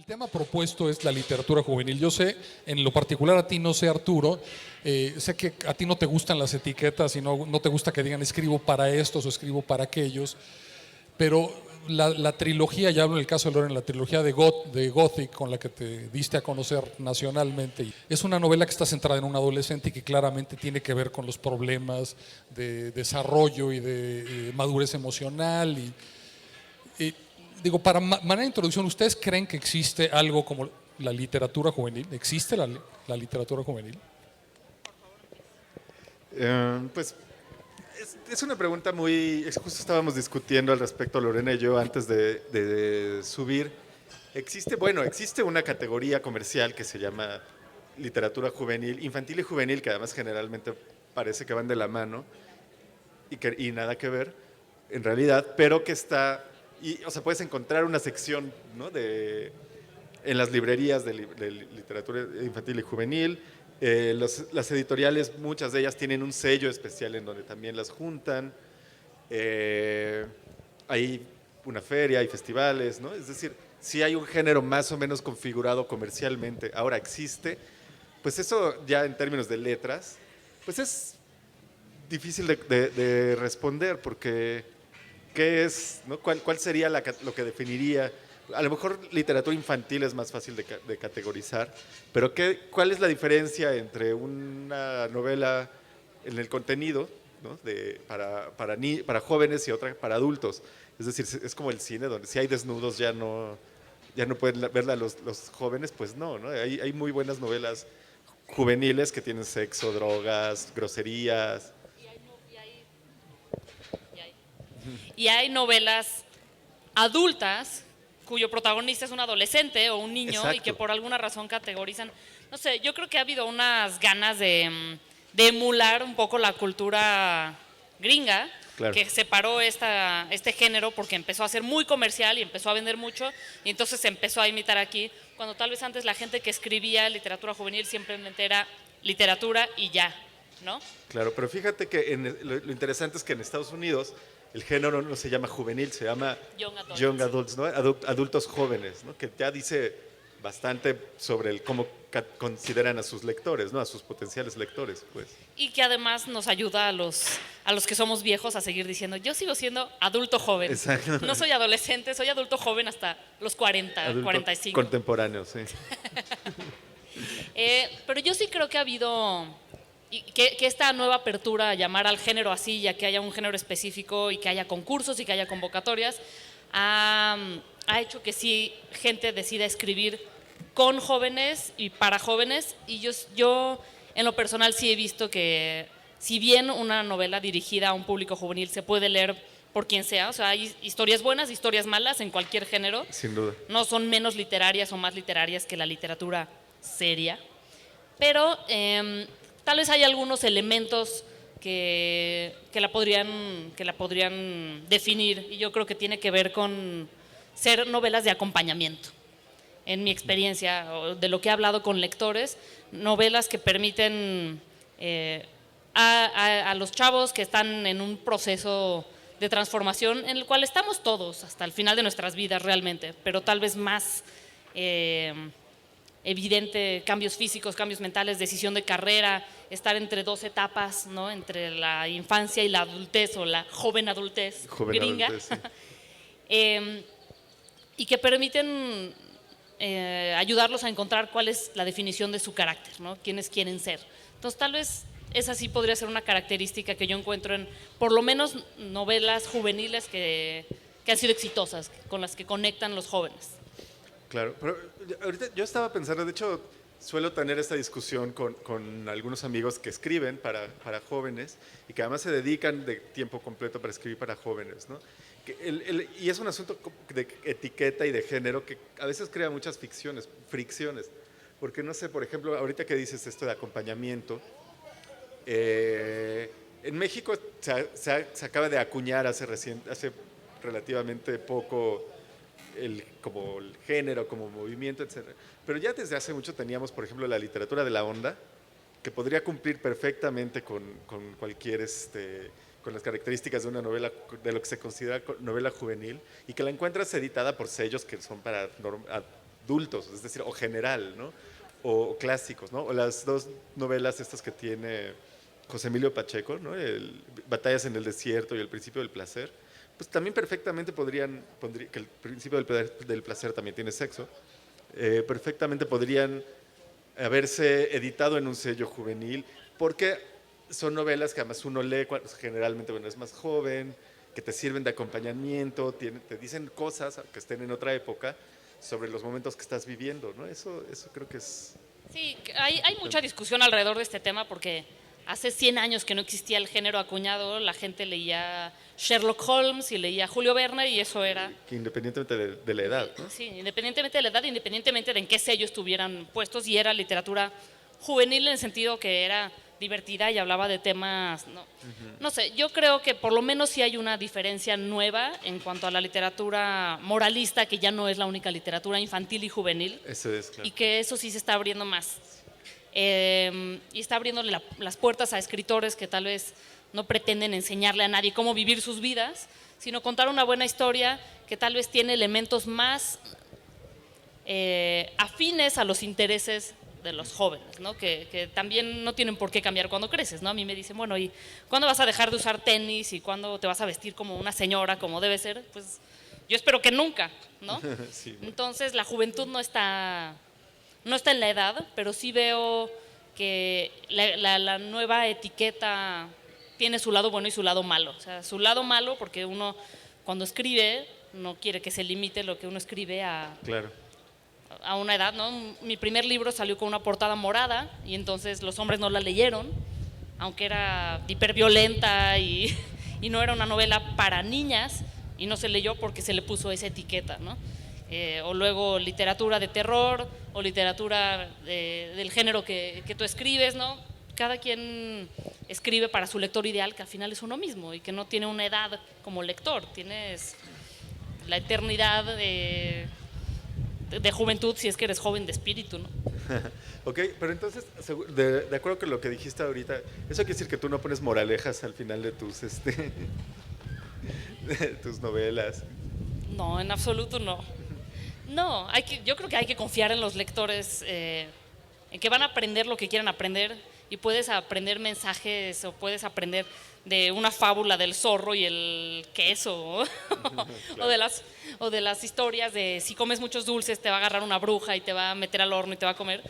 tema propuesto es la literatura juvenil. Yo sé, en lo particular a ti no sé, Arturo, sé que a ti no te gustan las etiquetas y no te gusta que digan escribo para estos o escribo para aquellos, pero la trilogía, ya hablo en el caso de Loren, la trilogía de Gothic con la que te diste a conocer nacionalmente, es una novela que está centrada en un adolescente y que claramente tiene que ver con los problemas de desarrollo y de madurez emocional y digo, para manera de introducción, ¿ustedes creen que existe algo como la literatura juvenil? ¿Existe la literatura juvenil? Pues es una pregunta justo estábamos discutiendo al respecto, Lorena y yo, antes de subir. Existe una categoría comercial que se llama literatura juvenil, infantil y juvenil, que además generalmente parece que van de la mano y nada que ver, en realidad, pero que o sea, puedes encontrar una sección, ¿no? En las librerías de literatura infantil y juvenil. Las editoriales, muchas de ellas tienen un sello especial en donde también las juntan. Eh, Hay una feria, hay festivales, ¿no? Es decir, si hay un género más o menos configurado comercialmente, ahora existe, pues eso ya en términos de letras, pues es difícil de responder porque ¿qué es, no? ¿Cuál sería lo que definiría? A lo mejor literatura infantil es más fácil de categorizar, pero ¿cuál es la diferencia entre una novela en el contenido, ¿no? Para jóvenes y otra para adultos? Es decir, es como el cine, donde si hay desnudos ya no pueden verla los jóvenes, pues no. Hay muy buenas novelas juveniles que tienen sexo, drogas, groserías. Y hay novelas adultas cuyo protagonista es un adolescente o un niño y que Exacto. por alguna razón categorizan. No sé, yo creo que ha habido unas ganas de emular un poco la cultura gringa, Claro. que separó este género porque empezó a ser muy comercial y empezó a vender mucho, y entonces se empezó a imitar aquí, cuando tal vez antes la gente que escribía literatura juvenil simplemente era literatura y ya, ¿no? Claro, pero fíjate que lo interesante es que en Estados Unidos el género no se llama juvenil, se llama Young adult. young adults, ¿no? Adultos jóvenes, ¿no? Que ya dice bastante sobre cómo consideran a sus lectores, ¿no? A sus potenciales lectores, pues. Y que además nos ayuda a los que somos viejos a seguir diciendo, yo sigo siendo adulto joven. Exacto. No soy adolescente, soy adulto joven hasta los 40, Adulto 45. contemporáneo, sí. Pero yo sí creo que ha habido, que esta nueva apertura a llamar al género así, ya que haya un género específico y que haya concursos y que haya convocatorias, ha hecho que sí gente decida escribir con jóvenes y para jóvenes. Y yo en lo personal sí he visto que si bien una novela dirigida a un público juvenil se puede leer por quien sea, o sea, hay historias buenas, historias malas en cualquier género. Sin duda. No son menos literarias o más literarias que la literatura seria, pero tal vez hay algunos elementos que la podrían definir, y yo creo que tiene que ver con ser novelas de acompañamiento. En mi experiencia, o de lo que he hablado con lectores, novelas que permiten a los chavos que están en un proceso de transformación en el cual estamos todos hasta el final de nuestras vidas realmente, pero tal vez más evidente, cambios físicos, cambios mentales, decisión de carrera, estar entre dos etapas, ¿no? Entre la infancia y la adultez o la joven adultez gringa. Adultez, sí. Y que permiten ayudarlos a encontrar cuál es la definición de su carácter, ¿no? Quiénes quieren ser. Entonces tal vez esa sí podría ser una característica que yo encuentro en por lo menos novelas juveniles que han sido exitosas, con las que conectan los jóvenes. Claro, pero ahorita yo estaba pensando, de hecho, suelo tener esta discusión con algunos amigos que escriben para jóvenes y que además se dedican de tiempo completo para escribir para jóvenes, ¿no? Y es un asunto de etiqueta y de género que a veces crea muchas fricciones, porque no sé, por ejemplo, ahorita que dices esto de acompañamiento, en México se acaba de acuñar hace relativamente poco como el género, como movimiento, etc. Pero ya desde hace mucho teníamos, por ejemplo, la literatura de la onda, que podría cumplir perfectamente con cualquier, con las características de una novela, de lo que se considera novela juvenil, y que la encuentras editada por sellos que son adultos, es decir, o general, ¿no? O clásicos, ¿no? O las dos novelas estas que tiene José Emilio Pacheco, ¿no? Batallas en el desierto y El principio del placer, pues también perfectamente que El principio del placer también tiene sexo, perfectamente podrían haberse editado en un sello juvenil, porque son novelas que además uno lee generalmente cuando es más joven, que te sirven de acompañamiento, te dicen cosas que estén en otra época sobre los momentos que estás viviendo, ¿no? Eso creo que es... Sí, hay mucha discusión alrededor de este tema porque hace 100 años que no existía el género acuñado, la gente leía Sherlock Holmes y leía Julio Verne y eso era... Que independientemente de la edad, ¿no? Sí, independientemente de la edad, independientemente de en qué sello estuvieran puestos, y era literatura juvenil en el sentido que era divertida y hablaba de temas, no sé, yo creo que por lo menos sí hay una diferencia nueva en cuanto a la literatura moralista, que ya no es la única literatura infantil y juvenil, Eso es, claro. y que eso sí se está abriendo más. Y está abriendo las puertas a escritores que tal vez no pretenden enseñarle a nadie cómo vivir sus vidas, sino contar una buena historia que tal vez tiene elementos más afines a los intereses de los jóvenes, ¿no? Que también no tienen por qué cambiar cuando creces, ¿no? A mí me dicen, bueno, ¿y cuándo vas a dejar de usar tenis y cuándo te vas a vestir como una señora, como debe ser? Pues yo espero que nunca, ¿no? Sí, bueno. Entonces la juventud no está en la edad, pero sí veo que la nueva etiqueta tiene su lado bueno y su lado malo. O sea, su lado malo porque uno cuando escribe no quiere que se limite lo que uno escribe Claro. a una edad, ¿no? Mi primer libro salió con una portada morada y entonces los hombres no la leyeron, aunque era hiperviolenta y no era una novela para niñas, y no se leyó porque se le puso esa etiqueta, ¿no? O luego literatura de terror o literatura del género que tú escribes, ¿no? Cada quien escribe para su lector ideal, que al final es uno mismo y que no tiene una edad como lector, tienes la eternidad de juventud si es que eres joven de espíritu, ¿no? Ok, pero entonces, de acuerdo con lo que dijiste ahorita, eso quiere decir que tú no pones moralejas al final de tus, de tus novelas. No, en absoluto no. No, yo creo que hay que confiar en los lectores, en que van a aprender lo que quieran aprender, y puedes aprender mensajes o puedes aprender de una fábula del zorro y el queso, Claro. o de las historias de si comes muchos dulces te va a agarrar una bruja y te va a meter al horno y te va a comer.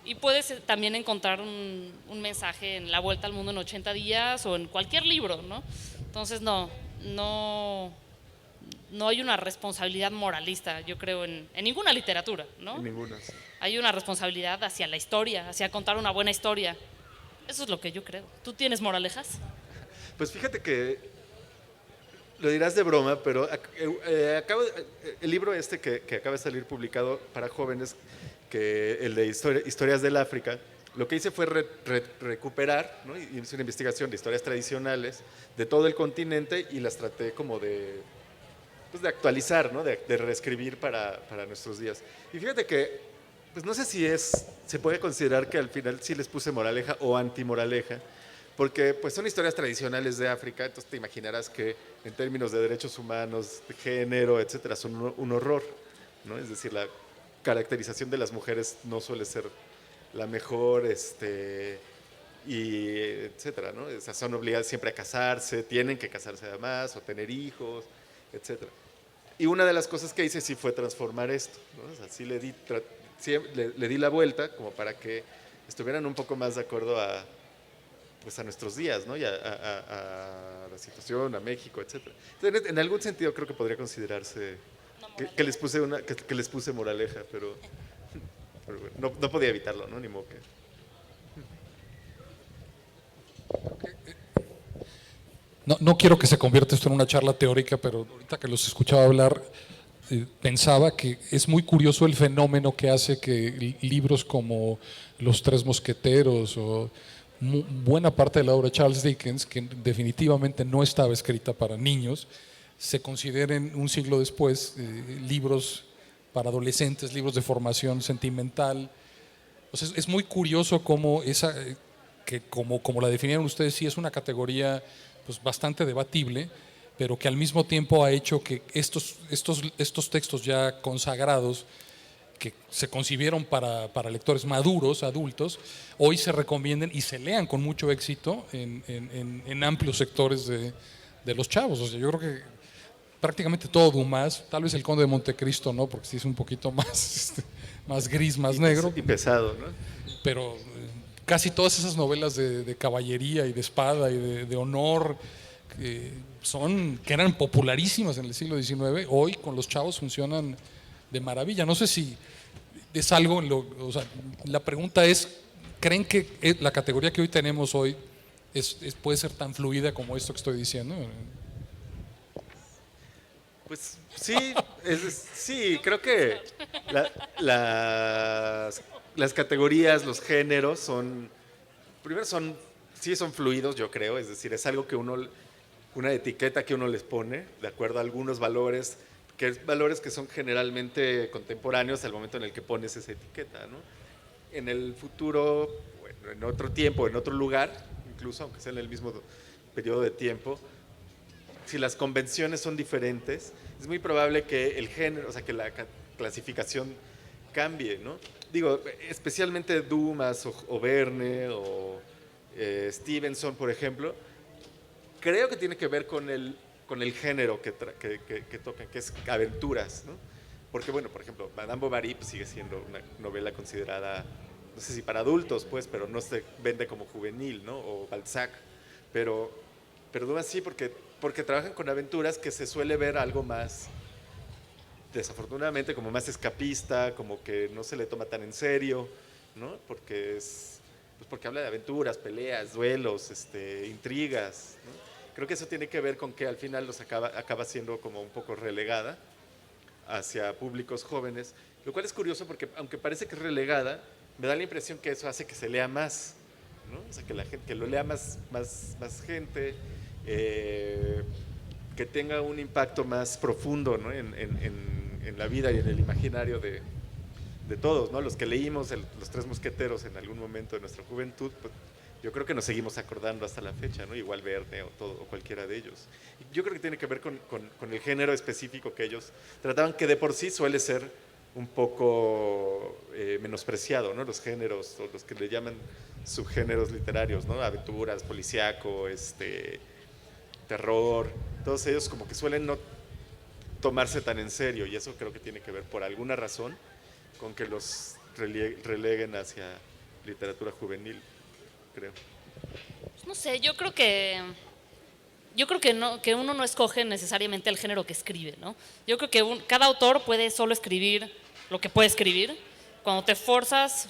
Y puedes también encontrar un mensaje en La Vuelta al Mundo en 80 días o en cualquier libro, ¿no? Entonces no hay una responsabilidad moralista, yo creo, en ninguna literatura, ¿no? En ninguna. Sí. Hay una responsabilidad hacia la historia, hacia contar una buena historia. Eso es lo que yo creo. ¿Tú tienes moralejas? Pues fíjate que lo dirás de broma, pero el libro que acaba de salir publicado para jóvenes, que el de Historias del África, lo que hice fue recuperar, ¿no? Y hice una investigación de historias tradicionales de todo el continente y las traté como de actualizar, ¿no? De reescribir para nuestros días. Y fíjate que, pues no sé si se puede considerar que al final sí les puse moraleja o antimoraleja, porque pues son historias tradicionales de África, entonces te imaginarás que en términos de derechos humanos, de género, etcétera, son un horror, ¿no? Es decir, la caracterización de las mujeres no suele ser la mejor, y etcétera, ¿no? O sea, son obligadas siempre a casarse, tienen que casarse además, o tener hijos, etcétera. Y una de las cosas que hice sí fue transformar esto, ¿no? O sea, sí le di la vuelta como para que estuvieran un poco más de acuerdo a nuestros días, ¿no? Y a la situación, a México, etcétera. Entonces, en algún sentido creo que podría considerarse que les puse que les puse moraleja, pero bueno, no podía evitarlo, ¿no? Ni modo que... No quiero que se convierta esto en una charla teórica, pero ahorita que los escuchaba hablar, pensaba que es muy curioso el fenómeno que hace que libros como Los Tres Mosqueteros o buena parte de la obra de Charles Dickens, que definitivamente no estaba escrita para niños, se consideren un siglo después libros para adolescentes, libros de formación sentimental. O sea, es muy curioso cómo que como la definieron ustedes, sí es una categoría pues bastante debatible, pero que al mismo tiempo ha hecho que estos textos ya consagrados, que se concibieron para lectores maduros, adultos, hoy se recomienden y se lean con mucho éxito en amplios sectores de los chavos. O sea, yo creo que prácticamente todo Dumas, tal vez El Conde de Montecristo no, porque sí es un poquito más, más gris, más negro. Y pesado, ¿no? Pero casi todas esas novelas de caballería y de espada y de honor que eran popularísimas en el siglo XIX, hoy con los chavos funcionan de maravilla. No sé si es algo, o sea, la pregunta es, ¿creen que la categoría que hoy tenemos hoy puede ser tan fluida como esto que estoy diciendo? Pues sí, sí, creo que las categorías, los géneros primero sí son fluidos, yo creo, es decir, es algo que una etiqueta que uno les pone, de acuerdo a algunos valores, valores que son generalmente contemporáneos al momento en el que pones esa etiqueta, ¿no? En el futuro, bueno, en otro tiempo, en otro lugar, incluso aunque sea en el mismo periodo de tiempo, si las convenciones son diferentes, es muy probable que el género, o sea, que la clasificación cambie, ¿no? Digo, especialmente Dumas o Verne o Stevenson, por ejemplo, creo que tiene que ver con el género que tocan, que es aventuras, ¿no? Porque, bueno, por ejemplo, Madame Bovary pues, sigue siendo una novela considerada, no sé si para adultos, pues, pero no se vende como juvenil, ¿no? O Balzac, pero Dumas sí, porque trabajan con aventuras que se suele ver algo más, desafortunadamente, como más escapista, como que no se le toma tan en serio, ¿no? Porque habla de aventuras, peleas, duelos, intrigas, ¿no? Creo que eso tiene que ver con que al final acaba siendo como un poco relegada hacia públicos jóvenes, lo cual es curioso porque aunque parece que es relegada, me da la impresión que eso hace que se lea más, ¿no? O sea, que lo lea más gente, que tenga un impacto más profundo, ¿no? en la vida y en el imaginario de todos, ¿no? Los que leímos Los Tres Mosqueteros en algún momento de nuestra juventud, pues, yo creo que nos seguimos acordando hasta la fecha, ¿no? Igual Verne o cualquiera de ellos. Yo creo que tiene que ver con el género específico que ellos trataban, que de por sí suele ser un poco menospreciado, ¿no? Los géneros, o los que le llaman subgéneros literarios, ¿no? Aventuras, policíaco, terror, todos ellos como que suelen no tomarse tan en serio, y eso creo que tiene que ver por alguna razón con que los releguen hacia literatura juvenil, creo. No sé, yo creo que no, que uno no escoge necesariamente el género que escribe, ¿no? Yo creo que cada autor puede solo escribir lo que puede escribir. Cuando te ¿fuerzas?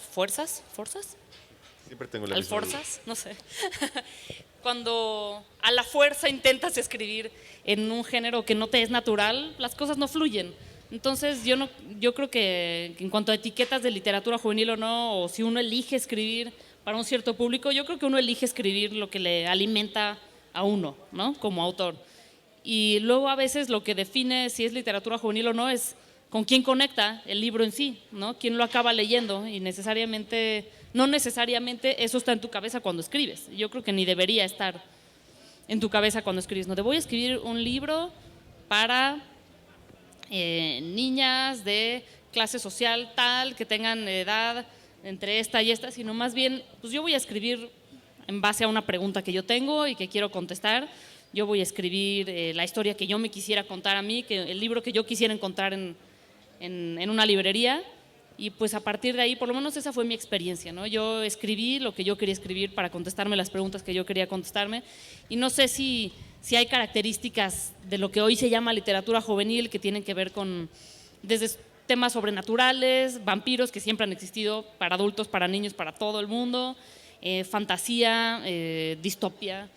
Siempre tengo la misma duda. ¿Forzas? No sé. Cuando a la fuerza intentas escribir en un género que no te es natural, las cosas no fluyen. Entonces yo creo que en cuanto a etiquetas de literatura juvenil o no, o si uno elige escribir para un cierto público, yo creo que uno elige escribir lo que le alimenta a uno, ¿no? Como autor. Y luego a veces lo que define si es literatura juvenil o no es con quién conecta el libro en sí, ¿no? Quién lo acaba leyendo, y no necesariamente eso está en tu cabeza cuando escribes. Yo creo que ni debería estar en tu cabeza cuando escribes. No, te voy a escribir un libro para niñas de clase social tal, que tengan edad entre esta y esta, sino más bien, pues yo voy a escribir en base a una pregunta que yo tengo y que quiero contestar. Yo voy a escribir la historia que yo me quisiera contar a mí, el libro que yo quisiera encontrar en una librería, y pues a partir de ahí, por lo menos esa fue mi experiencia, ¿no? Yo escribí lo que yo quería escribir para contestarme las preguntas que yo quería contestarme, y no sé si hay características de lo que hoy se llama literatura juvenil que tienen que ver con desde temas sobrenaturales, vampiros que siempre han existido para adultos, para niños, para todo el mundo, fantasía, distopia,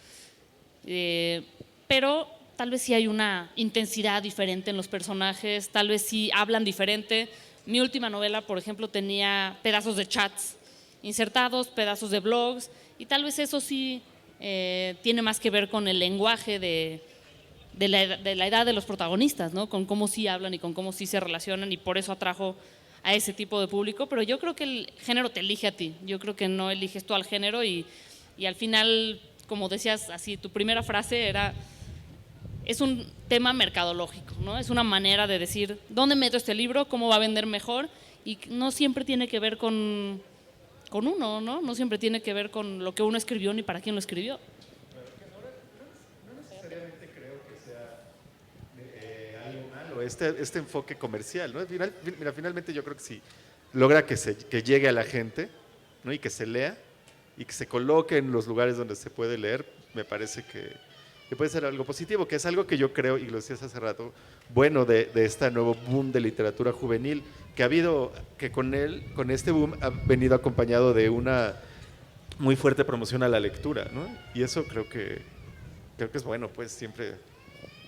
pero tal vez sí hay una intensidad diferente en los personajes, tal vez sí hablan diferente. Mi última novela, por ejemplo, tenía pedazos de chats insertados, pedazos de blogs, y tal vez eso sí tiene más que ver con el lenguaje de la edad de los protagonistas, ¿no? Con cómo sí hablan y con cómo sí se relacionan, y por eso atrajo a ese tipo de público. Pero yo creo que el género te elige a ti, yo creo que no eliges tú al género, y al final, como decías, así tu primera frase es un tema mercadológico, ¿no? Es una manera de decir, ¿dónde meto este libro? ¿Cómo va a vender mejor? y no siempre tiene que ver con uno, ¿no? No siempre tiene que ver con lo que uno escribió ni para quién lo escribió. Algo malo, este enfoque comercial, ¿no? Mira, finalmente yo creo que sí logra que llegue a la gente, ¿no? Y que se lea y que se coloque en los lugares donde se puede leer, me parece que puede ser algo positivo, que es algo que yo creo, y lo decías hace rato, bueno de este nuevo boom de literatura juvenil, que ha habido, que con este boom ha venido acompañado de una muy fuerte promoción a la lectura, ¿no? Y eso creo que es bueno, pues siempre.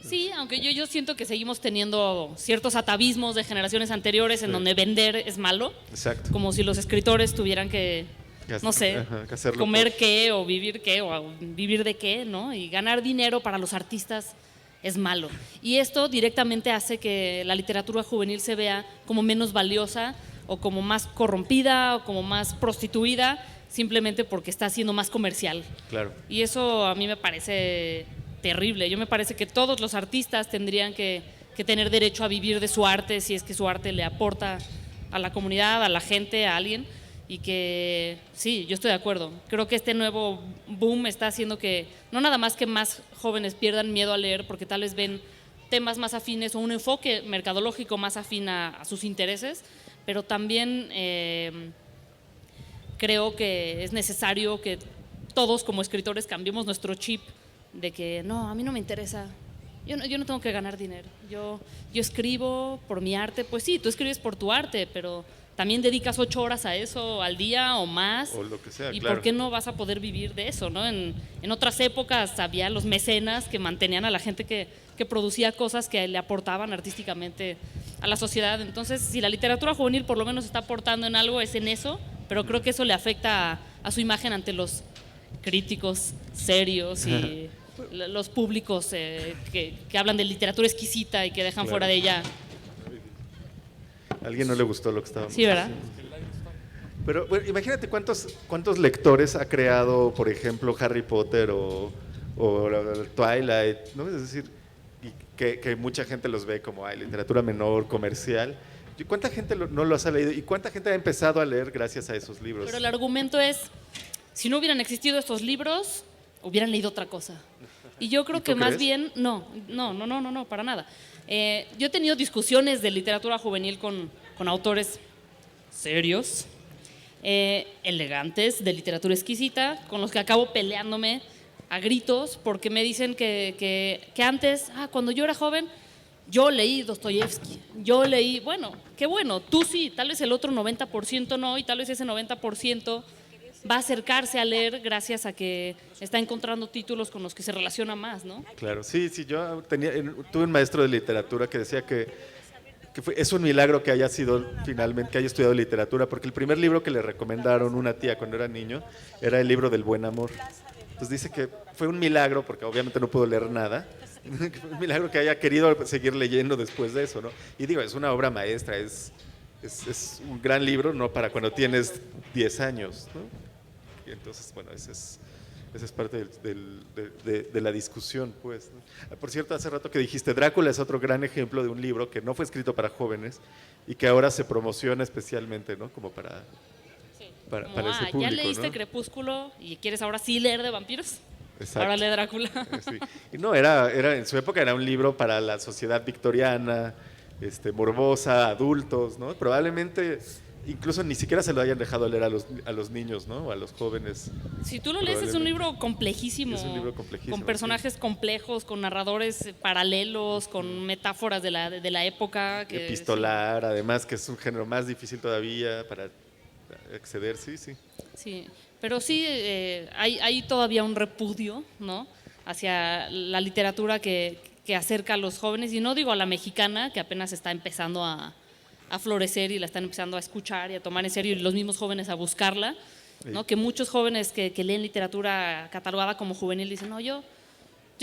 Sí, aunque yo siento que seguimos teniendo ciertos atavismos de generaciones anteriores en donde vender es malo. Exacto. Como si los escritores tuvieran que, no sé, que hacerlo comer qué o vivir de qué, ¿no? Y ganar dinero para los artistas es malo. Y esto directamente hace que la literatura juvenil se vea como menos valiosa o como más corrompida o como más prostituida simplemente porque está siendo más comercial. Claro. Y eso a mí me parece terrible. Yo me parece que todos los artistas tendrían que tener derecho a vivir de su arte si es que su arte le aporta a la comunidad, a la gente, a alguien. Y que sí, yo estoy de acuerdo. Creo que este nuevo boom está haciendo que no nada más que más jóvenes pierdan miedo a leer porque tal vez ven temas más afines o un enfoque mercadológico más afín a sus intereses, pero también creo que es necesario que todos como escritores cambiemos nuestro chip de que no, a mí no me interesa. Yo no tengo que ganar dinero. Yo escribo por mi arte. Pues sí, tú escribes por tu arte, pero también dedicas 8 horas a eso al día o más. O lo que sea, ¿Y claro. por qué no vas a poder vivir de eso, no? En otras épocas había los mecenas que mantenían a la gente que producía cosas que le aportaban artísticamente a la sociedad. Entonces, si la literatura juvenil por lo menos está aportando en algo, es en eso, pero creo que eso le afecta a su imagen ante los críticos serios y los públicos que hablan de literatura exquisita y que dejan fuera de ella. A alguien no le gustó lo que estábamos Sí, ¿verdad? Pero bueno, imagínate cuántos lectores ha creado, por ejemplo, Harry Potter o Twilight, ¿no? Es decir, y que mucha gente los ve como literatura menor, comercial. ¿Y cuánta gente no los ha leído? ¿Y cuánta gente ha empezado a leer gracias a esos libros? Pero el argumento es, si no hubieran existido estos libros, hubieran leído otra cosa. Y yo creo que más bien, no, para nada. Yo he tenido discusiones de literatura juvenil con autores serios, elegantes, de literatura exquisita, con los que acabo peleándome a gritos porque me dicen que antes, cuando yo era joven, yo leí Dostoyevsky, yo leí, bueno, qué bueno, tú sí, tal vez el otro 90% no, y tal vez ese 90% va a acercarse a leer gracias a que está encontrando títulos con los que se relaciona más, ¿no? Claro, sí, yo tuve un maestro de literatura que decía que es un milagro que haya sido finalmente, que haya estudiado literatura, porque el primer libro que le recomendaron una tía cuando era niño era el libro del buen amor. Entonces dice que fue un milagro, porque obviamente no pudo leer nada, fue un milagro que haya querido seguir leyendo después de eso, ¿no? Y digo, es una obra maestra, es un gran libro, no para cuando tienes 10 años, ¿no? Y entonces, bueno, esa es parte de la discusión, pues, ¿no? Por cierto, hace rato que dijiste, Drácula es otro gran ejemplo de un libro que no fue escrito para jóvenes y que ahora se promociona especialmente, ¿no? Como para ese público, ¿ya leíste ¿no? Crepúsculo y quieres ahora sí leer de vampiros? Exacto. Ahora lee Drácula. Sí. Y no, en su época era un libro para la sociedad victoriana, morbosa, adultos, ¿no? Probablemente incluso ni siquiera se lo hayan dejado leer a los niños, ¿no? O a los jóvenes. Si tú lo lees, es un libro complejísimo. Es un libro complejísimo. Con personajes complejos, con narradores paralelos, con metáforas de la época. Epistolar, además, que es un género más difícil todavía para acceder, sí. Sí, pero sí hay todavía un repudio, ¿no? Hacia la literatura que acerca a los jóvenes, y no digo a la mexicana, que apenas está empezando a florecer y la están empezando a escuchar y a tomar en serio, y los mismos jóvenes a buscarla, ¿no? Sí. Que muchos jóvenes que leen literatura catalogada como juvenil dicen, no, yo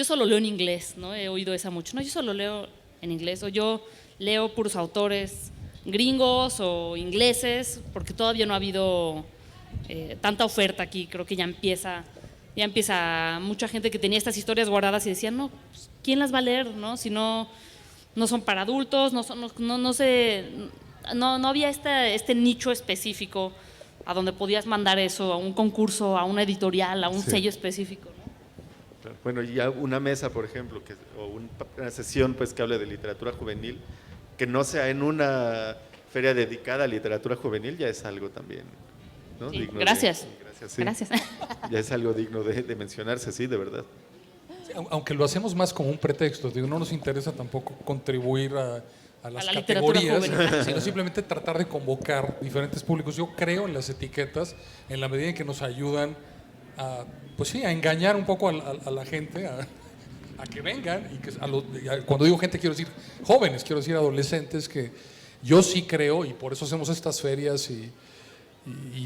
solo leo en inglés, ¿no? He oído esa mucho, no, yo solo leo en inglés, o yo leo puros autores gringos o ingleses, porque todavía no ha habido tanta oferta aquí. Creo que ya empieza mucha gente que tenía estas historias guardadas y decían, no, pues, ¿quién las va a leer, no? Si no son para adultos, no sé, no había este nicho específico a donde podías mandar eso, a un concurso, a una editorial, a un sello específico, ¿no? Claro. Bueno, y ya una mesa, por ejemplo, o una sesión pues, que hable de literatura juvenil, que no sea en una feria dedicada a literatura juvenil, ya es algo también, ¿no? Sí, Digno gracias. Sí. Gracias. Ya es algo digno de mencionarse, sí, de verdad. Aunque lo hacemos más como un pretexto, digo, no nos interesa tampoco contribuir a las la literatura categorías, juvenil. sino simplemente tratar de convocar diferentes públicos. Yo creo en las etiquetas en la medida en que nos ayudan a, pues sí, a engañar un poco a la gente, a que vengan. Y que cuando digo gente quiero decir jóvenes, quiero decir adolescentes, que yo sí creo, y por eso hacemos estas ferias y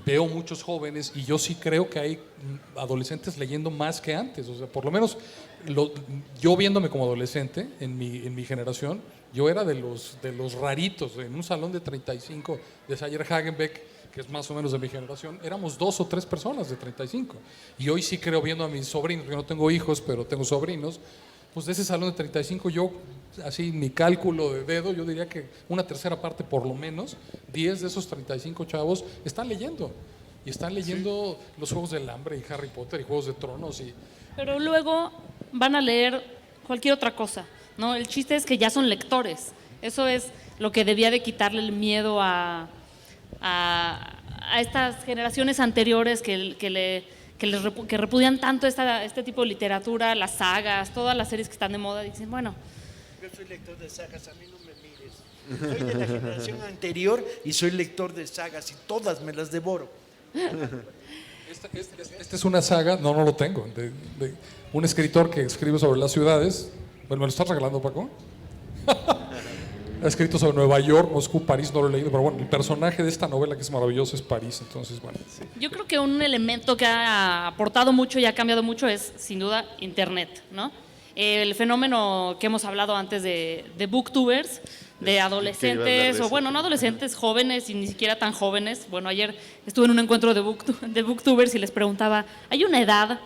veo muchos jóvenes, y yo sí creo que hay adolescentes leyendo más que antes. O sea, por lo menos yo viéndome como adolescente en mi generación, yo era de los raritos. En un salón de 35 de Sayer Hagenbeck, que es más o menos de mi generación, éramos 2 o 3 personas de 35. Y hoy sí creo, viendo a mis sobrinos, yo no tengo hijos, pero tengo sobrinos, pues de ese salón de 35 yo, así mi cálculo de dedo, yo diría que una tercera parte por lo menos, 10 de esos 35 chavos están leyendo. Y están leyendo los Juegos del Hambre y Harry Potter y Juegos de Tronos. Pero luego van a leer cualquier otra cosa, ¿no? El chiste es que ya son lectores. Eso es lo que debía de quitarle el miedo a estas generaciones anteriores que repudian tanto este tipo de literatura, las sagas, todas las series que están de moda. Y dicen, bueno, yo soy lector de sagas, a mí no me mires. Soy de la generación anterior y soy lector de sagas y todas me las devoro. Esta es una saga, no lo tengo, de un escritor que escribe sobre las ciudades. Bueno, ¿me lo estás regalando, Paco? Ha escrito sobre Nueva York, Moscú, París, no lo he leído, pero bueno, el personaje de esta novela que es maravilloso es París, entonces bueno. Sí. Yo creo que un elemento que ha aportado mucho y ha cambiado mucho es, sin duda, Internet, ¿no? El fenómeno que hemos hablado antes de booktubers, de adolescentes, o bueno, no adolescentes, jóvenes y ni siquiera tan jóvenes. Bueno, ayer estuve en un encuentro de booktubers y les preguntaba, ¿hay una edad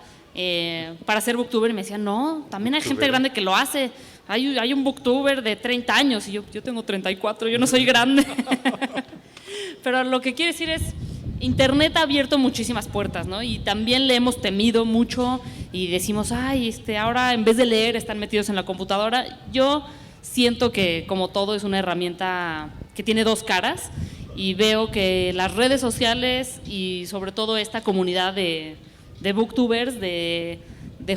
para ser booktuber? Y me decían, no, también hay gente grande que lo hace. Hay un booktuber de 30 años y yo tengo 34, yo no soy grande. Pero lo que quiero decir es, Internet ha abierto muchísimas puertas, ¿no? Y también le hemos temido mucho y decimos, ahora en vez de leer están metidos en la computadora. Yo siento que, como todo, es una herramienta que tiene dos caras y veo que las redes sociales y sobre todo esta comunidad de booktubers, de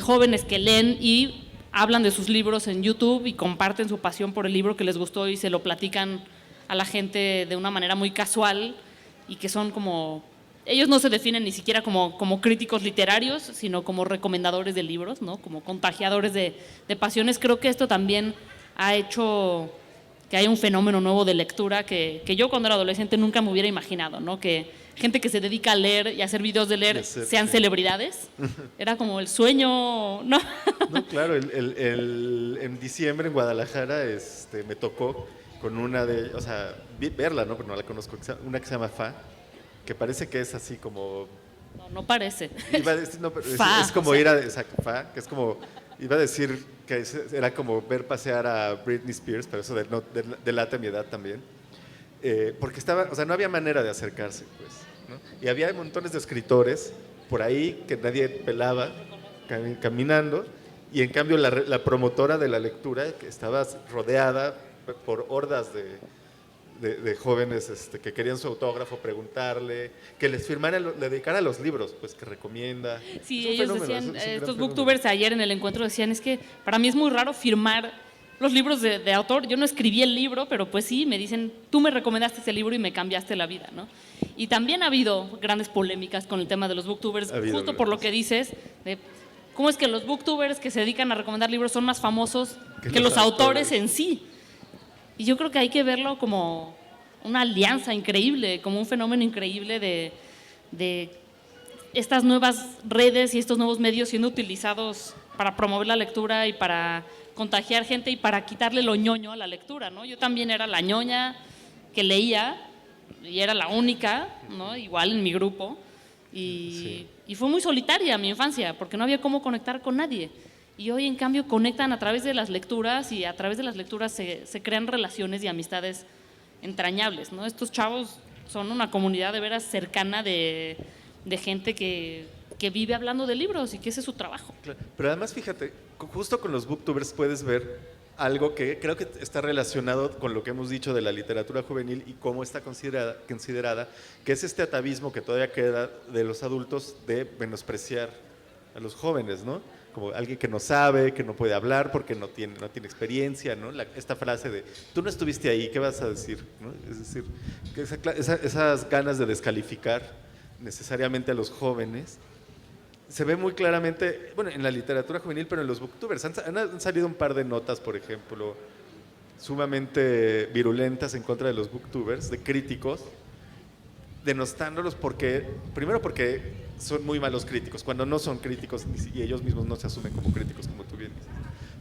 jóvenes que leen y hablan de sus libros en YouTube y comparten su pasión por el libro que les gustó y se lo platican a la gente de una manera muy casual, y que son como, ellos no se definen ni siquiera como críticos literarios, sino como recomendadores de libros, ¿no? Como contagiadores de pasiones. Creo que esto también ha hecho que haya un fenómeno nuevo de lectura que yo cuando era adolescente nunca me hubiera imaginado, ¿no? Que gente que se dedica a leer y a hacer videos de leer sean celebridades. Era como el sueño, ¿no? No, claro, en diciembre en Guadalajara me tocó con una de, o sea, verla, ¿no? Pero no la conozco, una que se llama Fa, que parece que es así como... No parece. Iba a decir, no, pero Fa, es como o sea, ir a... Fa, que es como... Iba a decir que era como ver pasear a Britney Spears, pero eso delata mi edad también. Porque o sea, no había manera de acercarse, pues, ¿no? Y había montones de escritores por ahí que nadie pelaba, caminando, y en cambio la promotora de la lectura, que estaba rodeada por hordas de jóvenes que querían su autógrafo, preguntarle, que les firmara, le dedicara los libros, pues que recomienda. Sí, Es un ellos fenómeno, decían, es un gran estos fenómeno. booktubers ayer en el encuentro decían, es que para mí es muy raro firmar los libros de autor. Yo no escribí el libro, pero pues sí, me dicen, tú me recomendaste ese libro y me cambiaste la vida, ¿no? Y también ha habido grandes polémicas con el tema de los booktubers, justo por lo que dices, de cómo es que los booktubers que se dedican a recomendar libros son más famosos que los autores en sí. Y yo creo que hay que verlo como una alianza increíble, como un fenómeno increíble de estas nuevas redes y estos nuevos medios siendo utilizados para promover la lectura y para contagiar gente y para quitarle lo ñoño a la lectura, ¿no? Yo también era la ñoña que leía y era la única, ¿no? Igual en mi grupo, y fue muy solitaria mi infancia porque no había cómo conectar con nadie. Y hoy, en cambio, conectan a través de las lecturas y a través de las lecturas se crean relaciones y amistades entrañables, ¿no? Estos chavos son una comunidad de veras cercana de gente que vive hablando de libros y que ese es su trabajo. Claro. Pero además, fíjate, justo con los booktubers puedes ver algo que creo que está relacionado con lo que hemos dicho de la literatura juvenil y cómo está considerada, que es este atavismo que todavía queda de los adultos de menospreciar a los jóvenes, ¿no? Como alguien que no sabe, que no puede hablar porque no tiene experiencia, ¿no? Esta frase de, tú no estuviste ahí, ¿qué vas a decir? ¿No? Es decir, que esas ganas de descalificar necesariamente a los jóvenes se ve muy claramente, bueno, en la literatura juvenil, pero en los booktubers. Han salido un par de notas, por ejemplo, sumamente virulentas en contra de los booktubers, de críticos, denostándolos primero porque son muy malos críticos, cuando no son críticos y ellos mismos no se asumen como críticos, como tú bien dices.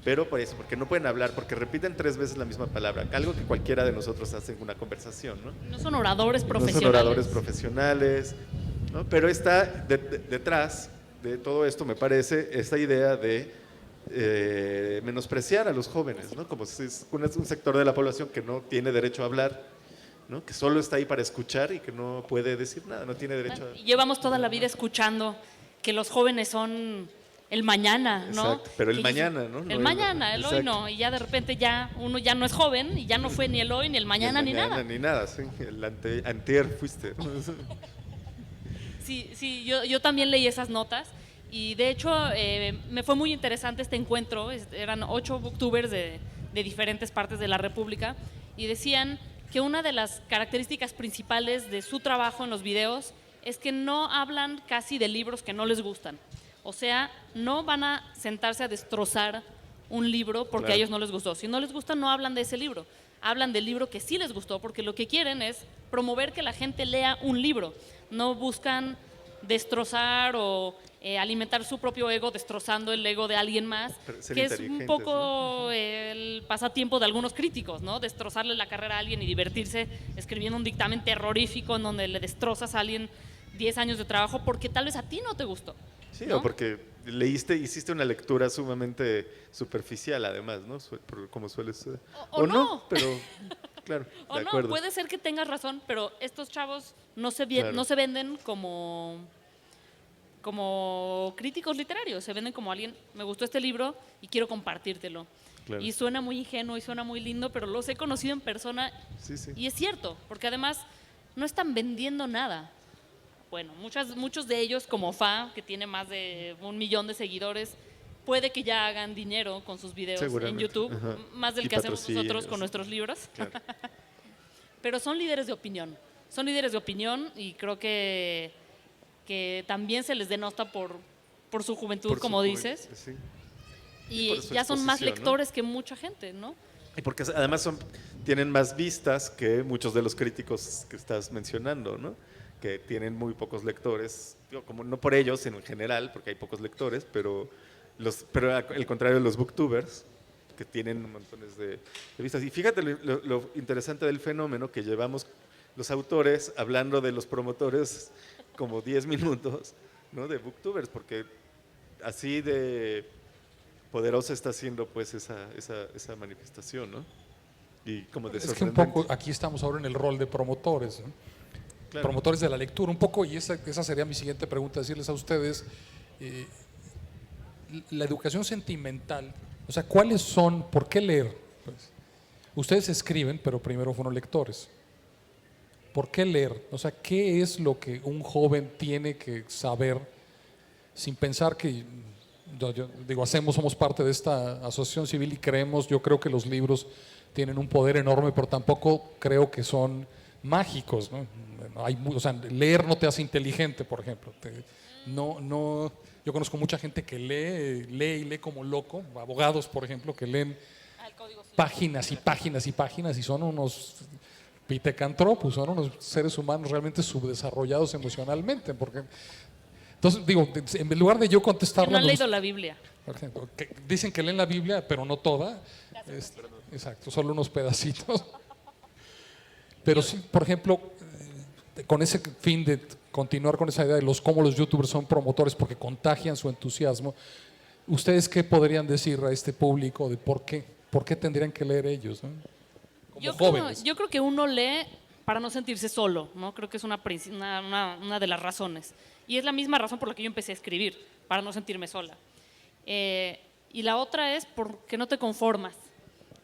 Pero por eso, porque no pueden hablar, porque repiten 3 veces la misma palabra, algo que cualquiera de nosotros hace en una conversación, ¿no? No son oradores profesionales. No son oradores profesionales, ¿no? Pero está detrás de todo esto, me parece, esta idea de menospreciar a los jóvenes, ¿no? Como si es un sector de la población que no tiene derecho a hablar, ¿no? Que solo está ahí para escuchar y que no puede decir nada, no tiene derecho a... Llevamos toda la vida escuchando que los jóvenes son el mañana, ¿no? Exacto, pero el mañana, ¿no? El mañana, el hoy no, y ya de repente uno ya no es joven y ya no fue ni el hoy, ni el mañana, ni nada. Ni nada, sí, el antier fuiste, ¿no? Sí, yo también leí esas notas y de hecho me fue muy interesante este encuentro. Eran 8 booktubers de diferentes partes de la República y decían que una de las características principales de su trabajo en los videos es que no hablan casi de libros que no les gustan. O sea, no van a sentarse a destrozar un libro porque Claro. a ellos no les gustó. Si no les gusta, no hablan de ese libro. Hablan del libro que sí les gustó, porque lo que quieren es promover que la gente lea un libro. No buscan destrozar o alimentar su propio ego destrozando el ego de alguien más, Ser que es un inteligentes, poco el pasatiempo de algunos críticos, ¿no? Destrozarle la carrera a alguien y divertirse escribiendo un dictamen terrorífico en donde le destrozas a alguien 10 años de trabajo porque tal vez a ti no te gustó. Sí, ¿no? o porque hiciste una lectura sumamente superficial, además, ¿no? Como suele ser. O no. Pero, claro, O de no, acuerdo. puede ser que tengas razón, pero estos chavos no se venden como críticos literarios, se venden como alguien, me gustó este libro y quiero compartírtelo. Claro. Y suena muy ingenuo y suena muy lindo, pero los he conocido en persona Sí, sí. y es cierto, porque además no están vendiendo nada. Bueno, muchos de ellos, como Fa, que tiene más de 1 millón de seguidores, puede que ya hagan dinero con sus videos en Seguramente, YouTube, ajá. más del Y que hacemos nosotros patrocinios. con nuestros libros. Claro. Pero son líderes de opinión. Son líderes de opinión y creo que también se les denota por su juventud, Por su como juventud, dices. sí. Y por su ya son más exposición, ¿no? lectores que mucha gente, ¿no? Y porque además tienen más vistas que muchos de los críticos que estás mencionando, ¿no? Que tienen muy pocos lectores, digo, como no por ellos en general, porque hay pocos lectores, pero al contrario de los booktubers, que tienen montones de vistas. Y fíjate lo interesante del fenómeno, que llevamos los autores hablando de los promotores como 10 minutos, ¿no? De booktubers, porque así de poderosa está siendo pues esa manifestación, ¿no? Y como de Es que un sorprendente. poco aquí estamos ahora en el rol de promotores, ¿no? Claro. Promotores de la lectura, un poco, y esa sería mi siguiente pregunta, decirles a ustedes, la educación sentimental, o sea, ¿cuáles son, por qué leer? Pues, ustedes escriben, pero primero fueron lectores. ¿Por qué leer? O sea, ¿qué es lo que un joven tiene que saber sin pensar que, yo digo, somos parte de esta asociación civil y creemos, yo creo que los libros tienen un poder enorme, pero tampoco creo que son mágicos, ¿no? O sea, leer no te hace inteligente, por ejemplo. Yo conozco mucha gente que lee como loco, abogados, por ejemplo, que leen páginas y páginas y páginas y son unos pitecantropos, son unos seres humanos realmente subdesarrollados emocionalmente. Entonces, digo, en lugar de yo Que contestarle... no han leído la Biblia. Por ejemplo, que dicen que leen la Biblia, pero no toda. Exacto, solo unos pedacitos. Pero sí, por ejemplo, con ese fin de continuar con esa idea de cómo los youtubers son promotores porque contagian su entusiasmo, ¿ustedes qué podrían decir a este público de por qué tendrían que leer ellos, ¿no? como jóvenes. Yo creo que uno lee para no sentirse solo, ¿no? Creo que es una de las razones. Y es la misma razón por la que yo empecé a escribir, para no sentirme sola. Y la otra es porque no te conformas,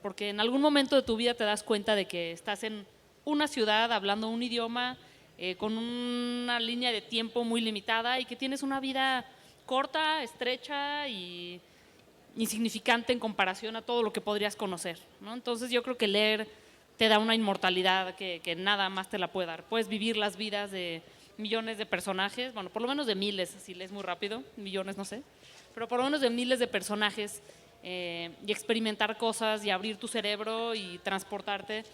porque en algún momento de tu vida te das cuenta de que estás en una ciudad hablando un idioma con una línea de tiempo muy limitada y que tienes una vida corta, estrecha y insignificante en comparación a todo lo que podrías conocer, ¿no? Entonces yo creo que leer te da una inmortalidad que nada más te la puede dar. Puedes vivir las vidas de millones de personajes, bueno, por lo menos de miles, si lees muy rápido, millones no sé, pero por lo menos de miles de personajes y experimentar cosas y abrir tu cerebro y transportarte.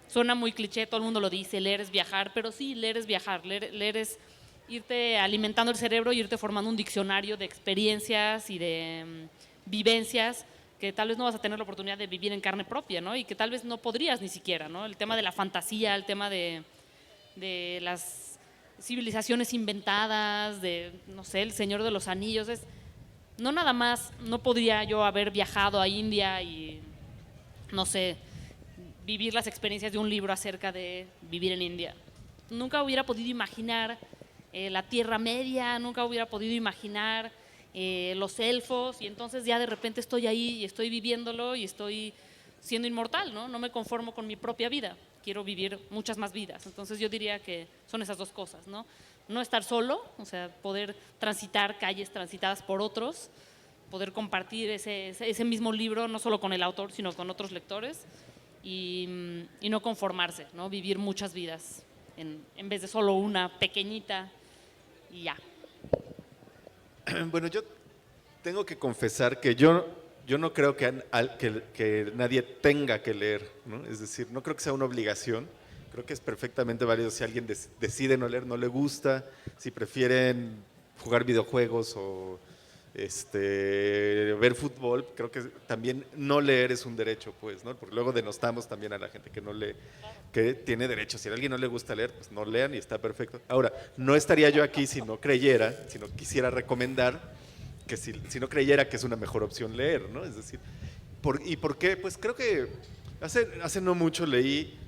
Suena muy cliché, todo el mundo lo dice, leer es viajar, pero sí, leer es viajar, leer es irte alimentando el cerebro y irte formando un diccionario de experiencias y de vivencias que tal vez no vas a tener la oportunidad de vivir en carne propia, ¿no? Y que tal vez no podrías ni siquiera, ¿no? El tema de la fantasía, el tema de las civilizaciones inventadas, de, no sé, el Señor de los Anillos, no nada más, no podría yo haber viajado a India y, no sé, vivir las experiencias de un libro acerca de vivir en India. Nunca hubiera podido imaginar la Tierra Media, nunca hubiera podido imaginar los elfos, y entonces ya de repente estoy ahí y estoy viviéndolo y estoy siendo inmortal, ¿no? No me conformo con mi propia vida, quiero vivir muchas más vidas. Entonces yo diría que son esas dos cosas, ¿no? No estar solo, o sea, poder transitar calles transitadas por otros, poder compartir ese mismo libro, no solo con el autor, sino con otros lectores, y no conformarse, ¿no? Vivir muchas vidas en vez de solo una pequeñita y ya. Bueno, yo tengo que confesar que yo no creo que nadie tenga que leer, ¿no? Es decir, no creo que sea una obligación. Creo que es perfectamente válido si alguien decide no leer, no le gusta, si prefieren jugar videojuegos o ver fútbol. Creo que también no leer es un derecho, pues, ¿no? Porque luego denostamos también a la gente que no lee, que tiene derecho. Si a alguien no le gusta leer, pues no lean y está perfecto. Ahora, no estaría yo aquí si no creyera, si no quisiera recomendar, que si no creyera que es una mejor opción leer, ¿no? Es decir, ¿y por qué? Pues creo que hace no mucho leí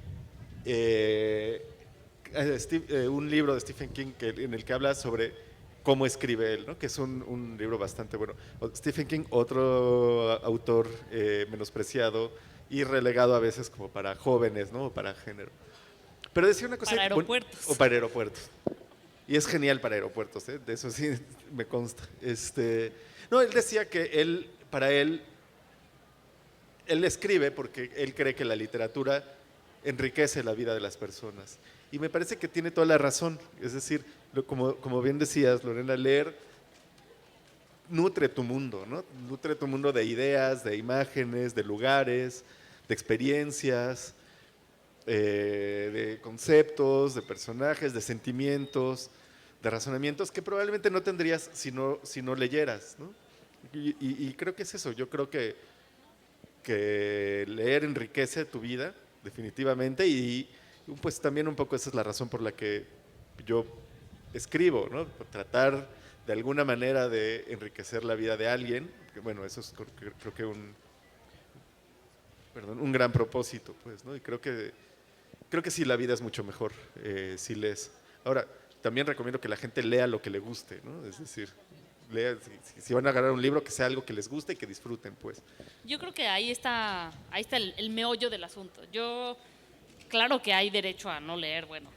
un libro de Stephen King en el que habla sobre cómo escribe él, ¿no? Que es un libro bastante bueno. Stephen King, otro autor menospreciado y relegado a veces como para jóvenes, ¿no? O para género. Pero decía una cosa... Para aeropuertos. O para aeropuertos. Y es genial para aeropuertos, ¿eh? De eso sí me consta. No, él decía que para él escribe porque él cree que la literatura enriquece la vida de las personas. Y me parece que tiene toda la razón. Es decir, como bien decías, Lorena, leer nutre tu mundo, ¿no? Nutre tu mundo de ideas, de imágenes, de lugares, de experiencias, de conceptos, de personajes, de sentimientos, de razonamientos que probablemente no tendrías si no leyeras, ¿no? Y creo que es eso. Yo creo que leer enriquece tu vida, definitivamente, y pues también un poco esa es la razón por la que yo escribo, ¿no? Por tratar de alguna manera de enriquecer la vida de alguien, que, bueno, eso es creo que un gran propósito, pues, ¿no? Y creo que sí, la vida es mucho mejor si lees. Ahora, también recomiendo que la gente lea lo que le guste, ¿no? Es decir, si van a agarrar un libro, que sea algo que les guste y que disfruten, pues. Yo creo que ahí está el meollo del asunto. Claro que hay derecho a no leer, bueno,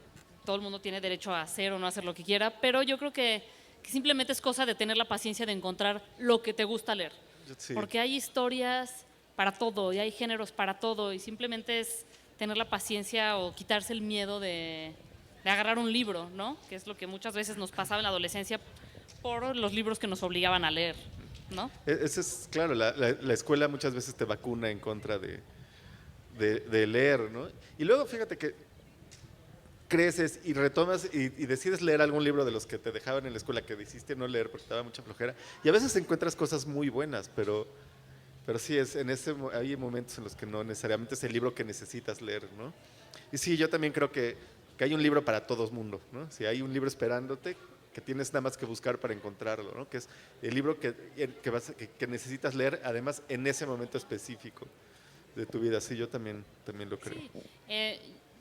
todo el mundo tiene derecho a hacer o no hacer lo que quiera, pero yo creo que simplemente es cosa de tener la paciencia de encontrar lo que te gusta leer. Sí. Porque hay historias para todo y hay géneros para todo, y simplemente es tener la paciencia o quitarse el miedo de agarrar un libro, ¿no? Que es lo que muchas veces nos pasaba en la adolescencia por los libros que nos obligaban a leer, ¿no? Eso es, claro, la escuela muchas veces te vacuna en contra de leer, ¿no? Y luego fíjate que creces y retomas y decides leer algún libro de los que te dejaban en la escuela que decidiste no leer porque te daba mucha flojera, y a veces encuentras cosas muy buenas, pero sí, hay momentos en los que no necesariamente es el libro que necesitas leer, ¿no? Y sí, yo también creo que hay un libro para todo el mundo, ¿no? Si hay un libro esperándote, que tienes nada más que buscar para encontrarlo, ¿no? Que es el libro que necesitas leer, además en ese momento específico. de tu vida. Sí, yo también lo creo. Sí.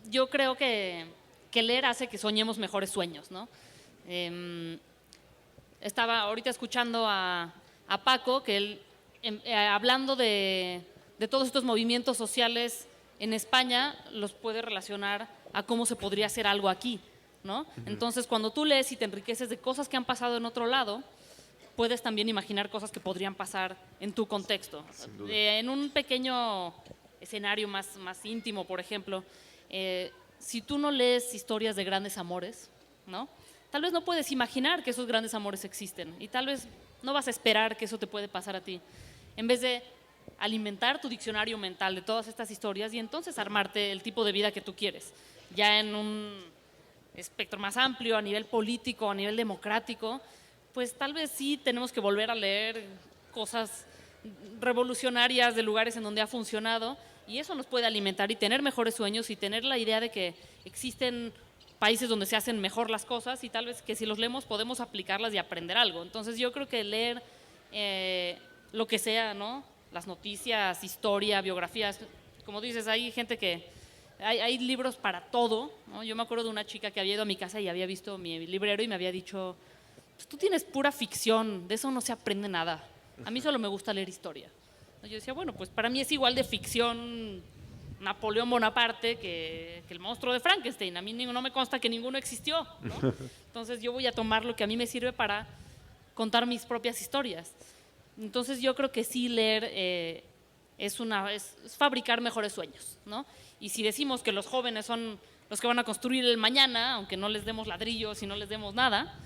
Yo creo que leer hace que soñemos mejores sueños, ¿no? Estaba ahorita escuchando a Paco, que él, hablando de todos estos movimientos sociales en España, los puede relacionar a cómo se podría hacer algo aquí, ¿no? Entonces, cuando tú lees y te enriqueces de cosas que han pasado en otro lado, puedes también imaginar cosas que podrían pasar en tu contexto. En un pequeño escenario más íntimo, por ejemplo, si tú no lees historias de grandes amores, ¿no? Tal vez no puedes imaginar que esos grandes amores existen y tal vez no vas a esperar que eso te puede pasar a ti. En vez de alimentar tu diccionario mental de todas estas historias y entonces armarte el tipo de vida que tú quieres, ya en un espectro más amplio, a nivel político, a nivel democrático, pues tal vez sí tenemos que volver a leer cosas revolucionarias de lugares en donde ha funcionado y eso nos puede alimentar y tener mejores sueños y tener la idea de que existen países donde se hacen mejor las cosas y tal vez que si los leemos podemos aplicarlas y aprender algo. Entonces yo creo que leer lo que sea, ¿no? Las noticias, historia, biografías, como dices, hay gente que hay libros para todo, ¿no? Yo me acuerdo de una chica que había ido a mi casa y había visto mi librero y me había dicho, pues tú tienes pura ficción, de eso no se aprende nada. A mí solo me gusta leer historia. Yo decía, bueno, pues para mí es igual de ficción Napoleón Bonaparte que el monstruo de Frankenstein. A mí no me consta que ninguno existió, ¿no? Entonces yo voy a tomar lo que a mí me sirve para contar mis propias historias. Entonces yo creo que sí leer es fabricar mejores sueños, ¿no? Y si decimos que los jóvenes son los que van a construir el mañana, aunque no les demos ladrillos y no les demos nada,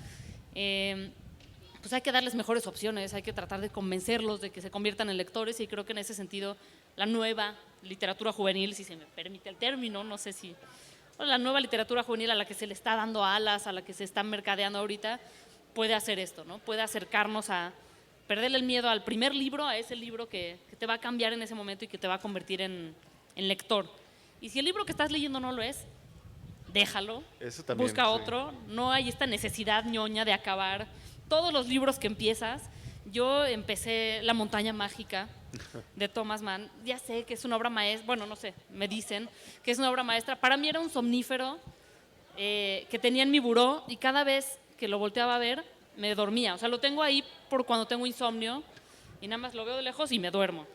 pues hay que darles mejores opciones, hay que tratar de convencerlos de que se conviertan en lectores y creo que en ese sentido la nueva literatura juvenil, si se me permite el término, no sé si... la nueva literatura juvenil a la que se le está dando alas, a la que se está mercadeando ahorita, puede hacer esto, ¿no? Puede acercarnos a perderle el miedo al primer libro, a ese libro que te va a cambiar en ese momento y que te va a convertir en lector. Y si el libro que estás leyendo no lo es, déjalo, Eso también, busca sí. otro, no hay esta necesidad ñoña de acabar todos los libros que empiezas. Yo empecé La montaña mágica de Thomas Mann, ya sé que es una obra maestra, bueno, no sé, me dicen que es una obra maestra, para mí era un somnífero que tenía en mi buró y cada vez que lo volteaba a ver me dormía, o sea, lo tengo ahí por cuando tengo insomnio y nada más lo veo de lejos y me duermo.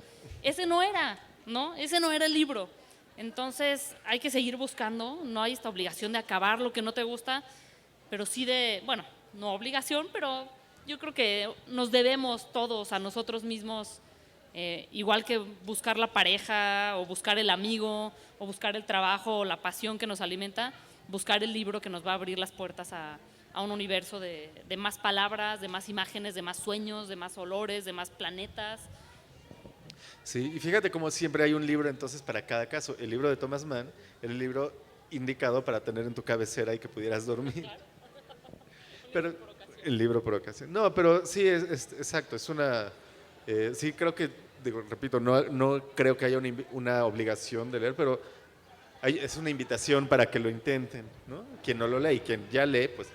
Ese no era, ¿no? Ese no era el libro. Entonces hay que seguir buscando, no hay esta obligación de acabar lo que no te gusta, pero sí de, bueno, no obligación, pero yo creo que nos debemos todos a nosotros mismos, igual que buscar la pareja o buscar el amigo o buscar el trabajo o la pasión que nos alimenta, buscar el libro que nos va a abrir las puertas a un universo de más palabras, de más imágenes, de más sueños, de más olores, de más planetas. Sí, y fíjate como siempre hay un libro entonces para cada caso. El libro de Thomas Mann era el libro indicado para tener en tu cabecera y que pudieras dormir. Pero el libro por ocasión. No, pero sí, exacto, es una... sí, creo que, digo, repito, no creo que haya una obligación de leer, pero es una invitación para que lo intenten, ¿no? Quien no lo lee y quien ya lee, pues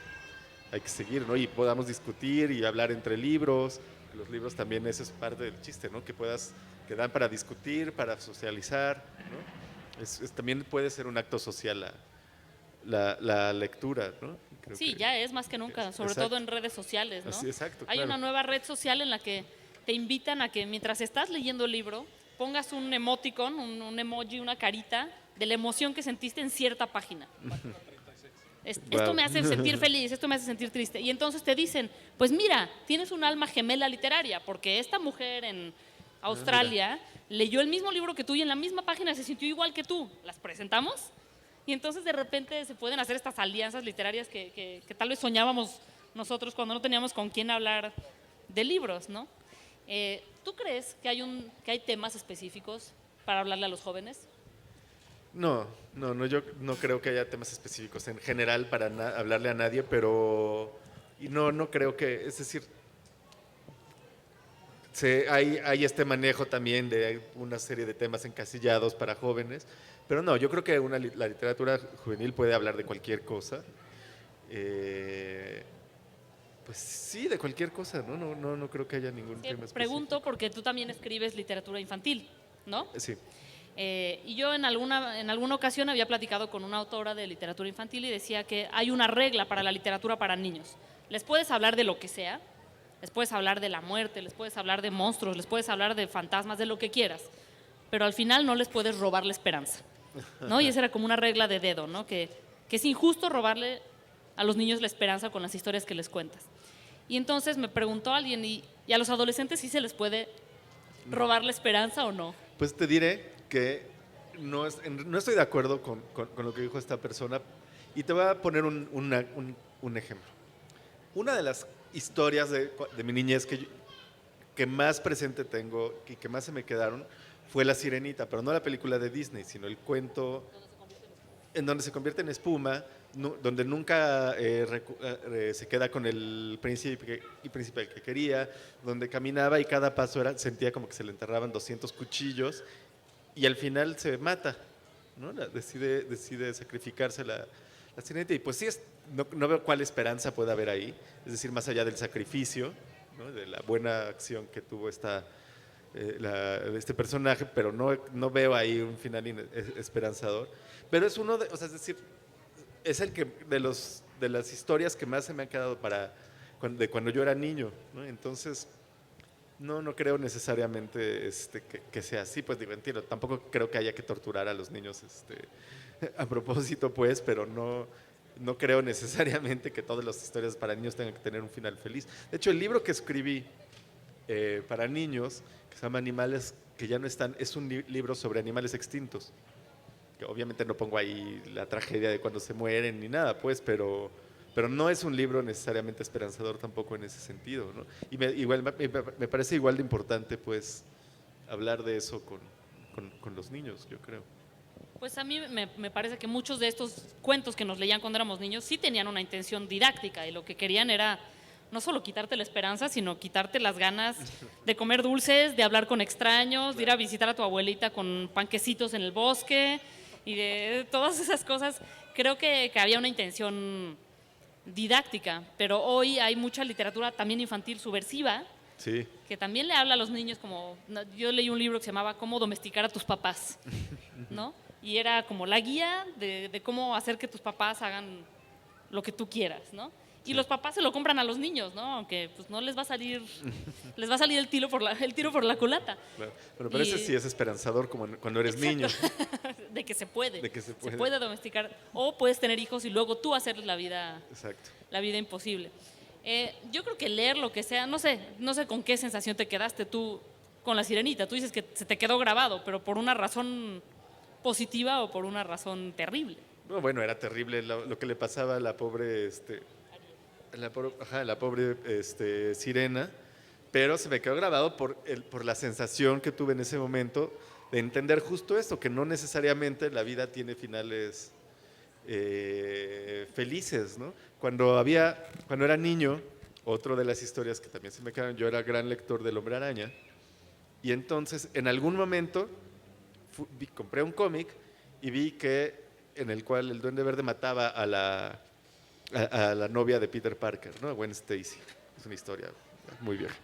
hay que seguir, ¿no? Y podamos discutir y hablar entre libros. Los libros también, eso es parte del chiste, ¿no? Que dan para discutir, para socializar, ¿no? También puede ser un acto social la lectura, ¿no? Creo Sí, que ya es más que nunca, sobre exacto. todo en redes sociales, ¿no? Así, exacto, Hay claro. una nueva red social en la que te invitan a que mientras estás leyendo el libro pongas un emoticon, un emoji, una carita de la emoción que sentiste en cierta página. Esto me hace sentir feliz, esto me hace sentir triste. Y entonces te dicen, pues mira, tienes un alma gemela literaria, porque esta mujer en Australia leyó el mismo libro que tú y en la misma página se sintió igual que tú. ¿Las presentamos? Y entonces de repente se pueden hacer estas alianzas literarias que tal vez soñábamos nosotros cuando no teníamos con quién hablar de libros, ¿no? ¿Tú crees que hay temas específicos para hablarle a los jóvenes? No, yo no creo que haya temas específicos en general para hablarle a nadie, pero y no creo que, es decir, hay este manejo también de una serie de temas encasillados para jóvenes, pero no, yo creo que la literatura juvenil puede hablar de cualquier cosa. Pues sí, de cualquier cosa, no creo que haya ningún Te tema específico. pregunto porque tú también escribes literatura infantil, ¿no? Sí. Y yo en alguna ocasión había platicado con una autora de literatura infantil y decía que hay una regla para la literatura para niños. Les puedes hablar de lo que sea, les puedes hablar de la muerte, les puedes hablar de monstruos, les puedes hablar de fantasmas, de lo que quieras, pero al final no les puedes robar la esperanza, ¿no? Y esa era como una regla de dedo, ¿no? Que es injusto robarle a los niños la esperanza con las historias que les cuentas. Y entonces me preguntó alguien, ¿y a los adolescentes sí se les puede robar la esperanza o no? Pues te diré que no estoy de acuerdo con lo que dijo esta persona y te voy a poner un ejemplo. Una de las historias de mi niñez que más presente tengo y que más se me quedaron fue La Sirenita, pero no la película de Disney, sino el cuento en donde se convierte en espuma, donde nunca se queda con el príncipe que quería, donde caminaba y cada paso sentía como que se le enterraban 200 cuchillos y al final se mata, ¿no? Decide sacrificarse la sirenita y pues sí, no veo cuál esperanza puede haber ahí, es decir, más allá del sacrificio, ¿no? De la buena acción que tuvo este personaje, pero no veo ahí un final esperanzador. Pero es o sea, es decir, es el que de las historias que más se me han quedado de cuando yo era niño, ¿no? Entonces, no creo necesariamente que sea así, pues digo, entiendo, tampoco creo que haya que torturar a los niños a propósito, pues, pero no creo necesariamente que todas las historias para niños tengan que tener un final feliz. De hecho, el libro que escribí para niños, que se llama Animales que ya no están, es un libro sobre animales extintos. Que obviamente no pongo ahí la tragedia de cuando se mueren ni nada, pues, pero no es un libro necesariamente esperanzador tampoco en ese sentido, ¿no? Y me parece igual de importante, pues, hablar de eso con los niños, yo creo. Pues a mí me parece que muchos de estos cuentos que nos leían cuando éramos niños sí tenían una intención didáctica y lo que querían era no solo quitarte la esperanza, sino quitarte las ganas de comer dulces, de hablar con extraños, de ir a visitar a tu abuelita con panquecitos en el bosque y de todas esas cosas. Creo que había una intención didáctica, pero hoy hay mucha literatura también infantil subversiva, Sí. que también le habla a los niños como, yo leí un libro que se llamaba Cómo domesticar a tus papás, ¿no? Y era como la guía de cómo hacer que tus papás hagan lo que tú quieras, ¿no? Y los papás se lo compran a los niños, ¿no? Aunque pues no les va a salir el tiro por la culata. Claro. Pero parece sí es esperanzador como cuando eres niño. De que se puede. De que se puede. Se puede domesticar. O puedes tener hijos y luego tú hacerles la vida imposible. Yo creo que leer lo que sea, no sé con qué sensación te quedaste tú con La Sirenita. Tú dices que se te quedó grabado, pero por una razón positiva o por una razón terrible. No, bueno, era terrible lo que le pasaba a la pobre, la pobre sirena, pero se me quedó grabado por la sensación que tuve en ese momento de entender justo esto, que no necesariamente la vida tiene finales felices, ¿no? Cuando era niño, otra de las historias que también se me quedaron, yo era gran lector del Hombre Araña, y entonces en algún momento compré un cómic y vi en el cual el Duende Verde mataba a la novia de Peter Parker, ¿no? Gwen Stacy. Es una historia muy vieja.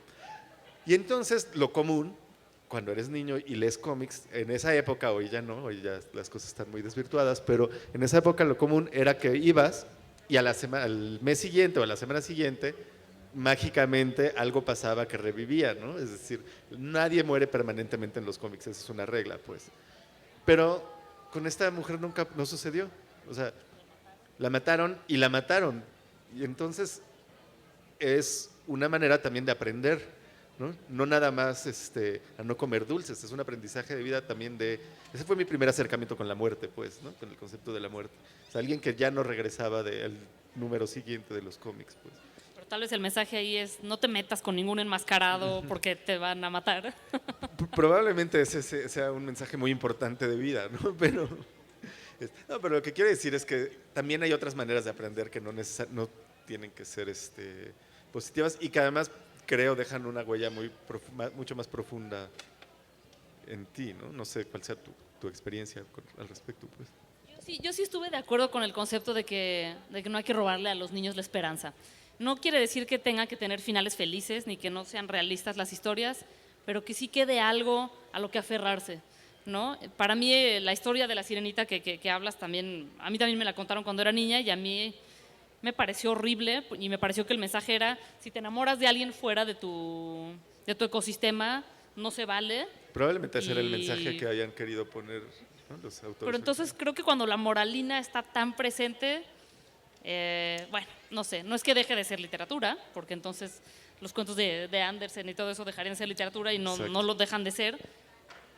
Y entonces lo común, cuando eres niño y lees cómics, en esa época, hoy ya no, hoy ya las cosas están muy desvirtuadas, pero en esa época lo común era que ibas y al mes siguiente o a la semana siguiente, mágicamente algo pasaba que revivía, ¿no? Es decir, nadie muere permanentemente en los cómics, esa es una regla, pues. Pero con esta mujer nunca no sucedió. O sea, la mataron y la mataron. Y entonces es una manera también de aprender, ¿no? No nada más a no comer dulces, es un aprendizaje de vida también ese fue mi primer acercamiento con la muerte, pues, ¿no? Con el concepto de la muerte. O sea, alguien que ya no regresaba del número siguiente de los cómics, pues. Pero tal vez el mensaje ahí es no te metas con ningún enmascarado porque te van a matar. Probablemente ese sea un mensaje muy importante de vida, ¿no? Pero lo que quiero decir es que también hay otras maneras de aprender que no tienen que ser positivas y que además creo dejan una huella mucho más profunda en ti, ¿no? No sé cuál sea tu experiencia al respecto, pues. Yo sí estuve de acuerdo con el concepto de que no hay que robarle a los niños la esperanza. No quiere decir que tengan que tener finales felices ni que no sean realistas las historias, pero que sí quede algo a lo que aferrarse. ¿no? Para mí la historia de la sirenita que hablas también, a mí también me la contaron cuando era niña y a mí me pareció horrible y me pareció que el mensaje era, si te enamoras de alguien fuera de tu ecosistema, no se vale. Probablemente ese era el Y- mensaje que hayan querido poner, ¿no?, los autores. Pero entonces creo que cuando la moralina está tan presente, bueno, no sé, no es que deje de ser literatura, porque entonces los cuentos de Andersen y todo eso dejarían de ser literatura y Exacto. no lo dejan de ser,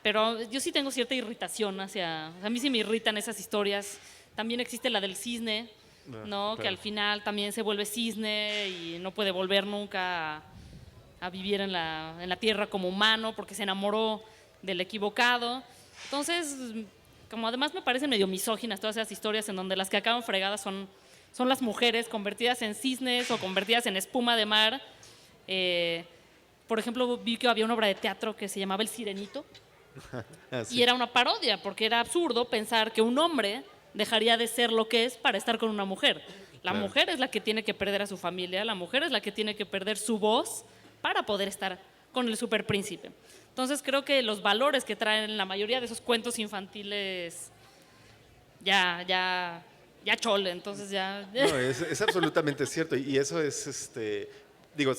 pero yo sí tengo cierta irritación a mí sí me irritan esas historias. También existe la del cisne, ¿no? Claro. Que al final también se vuelve cisne y no puede volver nunca a vivir en la tierra como humano porque se enamoró del equivocado. Entonces, como además me parecen medio misóginas todas esas historias en donde las que acaban fregadas son las mujeres convertidas en cisnes o convertidas en espuma de mar. Por ejemplo, vi que había una obra de teatro que se llamaba El Sirenito Ah, sí. y era una parodia porque era absurdo pensar que un hombre dejaría de ser lo que es para estar con una mujer. La Claro. mujer es la que tiene que perder a su familia, la mujer es la que tiene que perder su voz para poder estar con el superpríncipe. Entonces creo que los valores que traen la mayoría de esos cuentos infantiles ya chole, entonces ya... No, es absolutamente cierto. Y eso es, digo,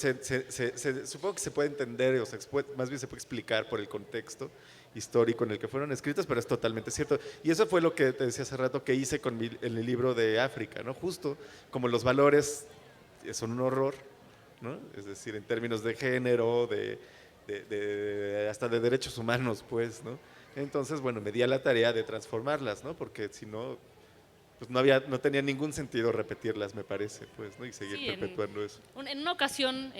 supongo que se puede entender, o sea, más bien se puede explicar por el contexto histórico en el que fueron escritas, pero es totalmente cierto. Y eso fue lo que te decía hace rato que hice en el libro de África, ¿no? Justo como los valores son un horror, ¿no? Es decir, en términos de género, hasta de derechos humanos, pues, ¿no? Entonces, bueno, me di a la tarea de transformarlas, ¿no? Porque si no, pues no tenía ningún sentido repetirlas, me parece, pues, ¿no? Y seguir Sí, perpetuando eso. En una ocasión,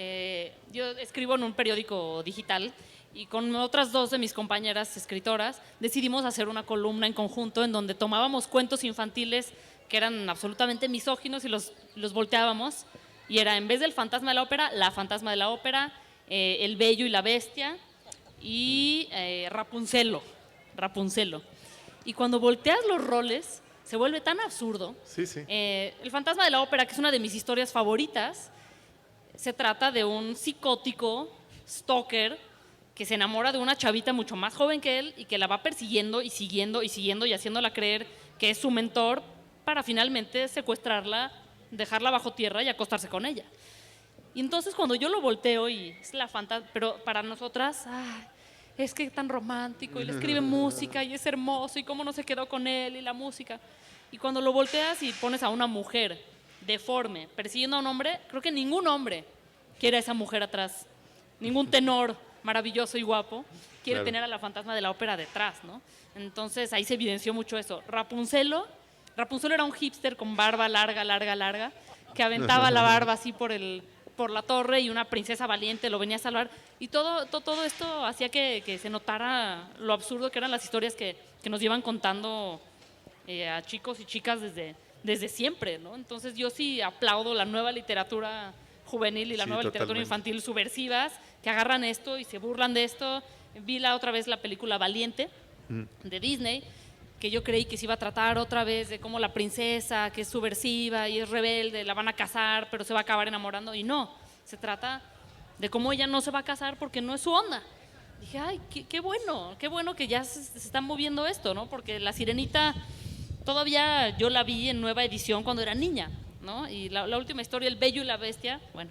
yo escribo en un periódico digital y con otras dos de mis compañeras escritoras decidimos hacer una columna en conjunto en donde tomábamos cuentos infantiles que eran absolutamente misóginos y los volteábamos. Y era, en vez del fantasma de la ópera, la fantasma de la ópera, el bello y la bestia y Rapunzelo. Y cuando volteas los roles, se vuelve tan absurdo. Sí, sí. El fantasma de la ópera, que es una de mis historias favoritas, se trata de un psicótico stalker que se enamora de una chavita mucho más joven que él y que la va persiguiendo y siguiendo y siguiendo y haciéndola creer que es su mentor para finalmente secuestrarla, dejarla bajo tierra y acostarse con ella. Y entonces cuando yo lo volteo y es la fantasma, pero para nosotras, es que tan romántico y le escribe música y es hermoso y cómo no se quedó con él y la música. Y cuando lo volteas y pones a una mujer deforme persiguiendo a un hombre, creo que ningún hombre quiere a esa mujer atrás. Ningún tenor maravilloso y guapo quiere Claro. tener a la fantasma de la ópera detrás, ¿no? Entonces ahí se evidenció mucho eso. Rapunzelo era un hipster con barba larga, que aventaba la barba así por la torre y una princesa valiente lo venía a salvar. Y todo esto hacía que se notara lo absurdo que eran las historias que nos llevan contando a chicos y chicas desde siempre, ¿no? Entonces yo sí aplaudo la nueva literatura juvenil y la Sí, nueva literatura totalmente. infantil subversivas que agarran esto y se burlan de esto. Vi la otra vez la película Valiente de Disney, que yo creí que se iba a tratar otra vez de cómo la princesa, que es subversiva y es rebelde, la van a casar, pero se va a acabar enamorando. Y no, se trata de cómo ella no se va a casar porque no es su onda. Dije, ay, qué bueno que ya se está moviendo esto, ¿no? Porque La Sirenita todavía yo la vi en nueva edición cuando era niña, ¿no? Y la última historia, El Bello y la Bestia, bueno,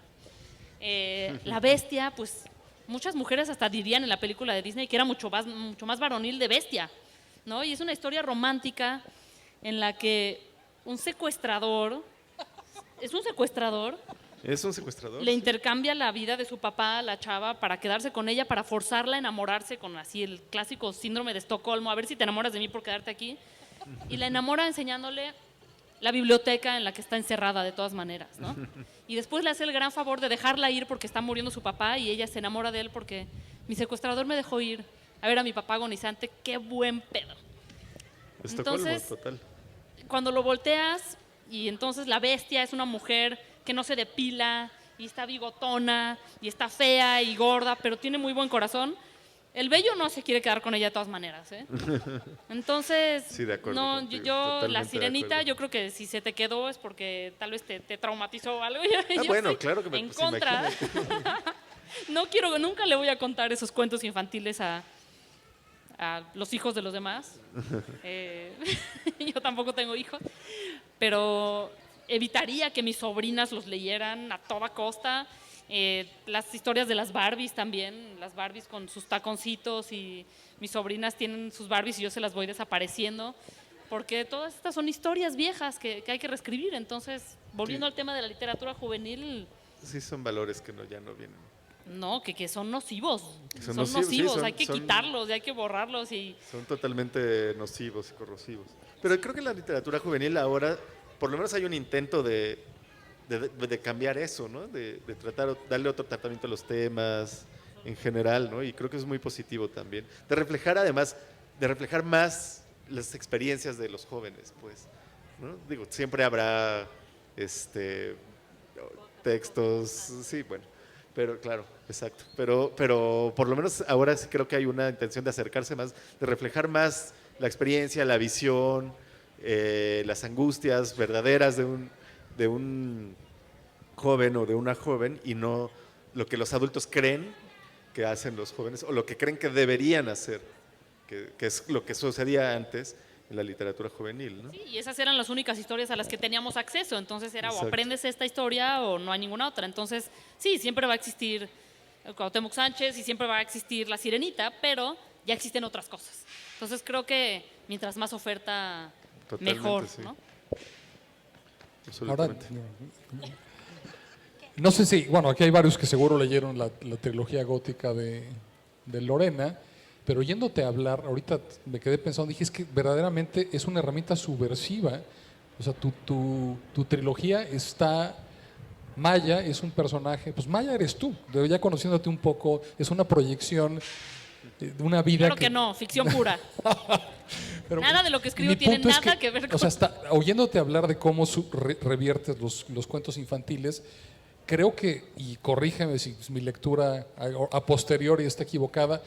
la bestia, pues muchas mujeres hasta dirían en la película de Disney que era mucho más varonil de bestia, ¿no? Y es una historia romántica en la que un secuestrador ¿Es un secuestrador? Le intercambia la vida de su papá a la chava para quedarse con ella, para forzarla a enamorarse con así el clásico síndrome de Estocolmo, a ver si te enamoras de mí por quedarte aquí. Y la enamora enseñándole la biblioteca en la que está encerrada de todas maneras, ¿no? Y después le hace el gran favor de dejarla ir porque está muriendo su papá y ella se enamora de él porque mi secuestrador me dejó ir a ver a mi papá agonizante. ¡Qué buen pedo! Estocolmo, Entonces, total. cuando lo volteas y entonces la bestia es una mujer que no se depila y está bigotona y está fea y gorda, pero tiene muy buen corazón, el bello no se quiere quedar con ella de todas maneras, ¿eh? Entonces, Sí, de acuerdo no, contigo, yo totalmente La de Sirenita, acuerdo. yo creo que si se te quedó es porque tal vez te traumatizó o algo. Yo Bueno, estoy claro que en pues, contra. imagínate. Nunca le voy a contar esos cuentos infantiles a a los hijos de los demás. Yo tampoco tengo hijos, pero evitaría que mis sobrinas los leyeran a toda costa. Las historias de las Barbies también, las Barbies con sus taconcitos, y mis sobrinas tienen sus Barbies y yo se las voy desapareciendo, porque todas estas son historias viejas que hay que reescribir. Entonces, volviendo al tema de la literatura juvenil, Sí, son valores que ya no vienen. no, que son nocivos, Son son nocivos, sí, nocivos, hay que quitarlos, hay que borrarlos. Son totalmente nocivos y corrosivos. Pero creo que en la literatura juvenil ahora, por lo menos hay un intento de cambiar eso, ¿no? De tratar, darle otro tratamiento a los temas en general, ¿no? Y creo que es muy positivo también. De reflejar además, de reflejar más las experiencias de los jóvenes, pues, ¿no? Digo, siempre habrá textos, sí, bueno, pero claro, exacto. Pero por lo menos ahora sí creo que hay una intención de acercarse más, de reflejar más la experiencia, la visión, las angustias verdaderas de un joven o de una joven, y no lo que los adultos creen que hacen los jóvenes o lo que creen que deberían hacer, que es lo que sucedía antes en la literatura juvenil, ¿no? Sí, y esas eran las únicas historias a las que teníamos acceso. Entonces era Exacto. o aprendes esta historia o no hay ninguna otra. Entonces, sí, siempre va a existir Cuauhtémoc Sánchez y siempre va a existir La Sirenita, pero ya existen otras cosas. Entonces creo que mientras más oferta, Totalmente, mejor, sí. ¿no? Ahora, Absolutamente. no sé si, bueno, aquí hay varios que seguro leyeron la trilogía gótica de Lorena, pero oyéndote hablar, ahorita me quedé pensando, dije, es que verdaderamente es una herramienta subversiva. O sea, tu trilogía está... Maya es un personaje, pues Maya eres tú, ya conociéndote un poco, es una proyección de una vida Claro que no, ficción pura. Pero Nada de lo que escribo mi tiene punto es nada que ver con... O sea, oyéndote hablar de cómo reviertes los cuentos infantiles, creo que, y corrígeme si mi lectura a posteriori está equivocada,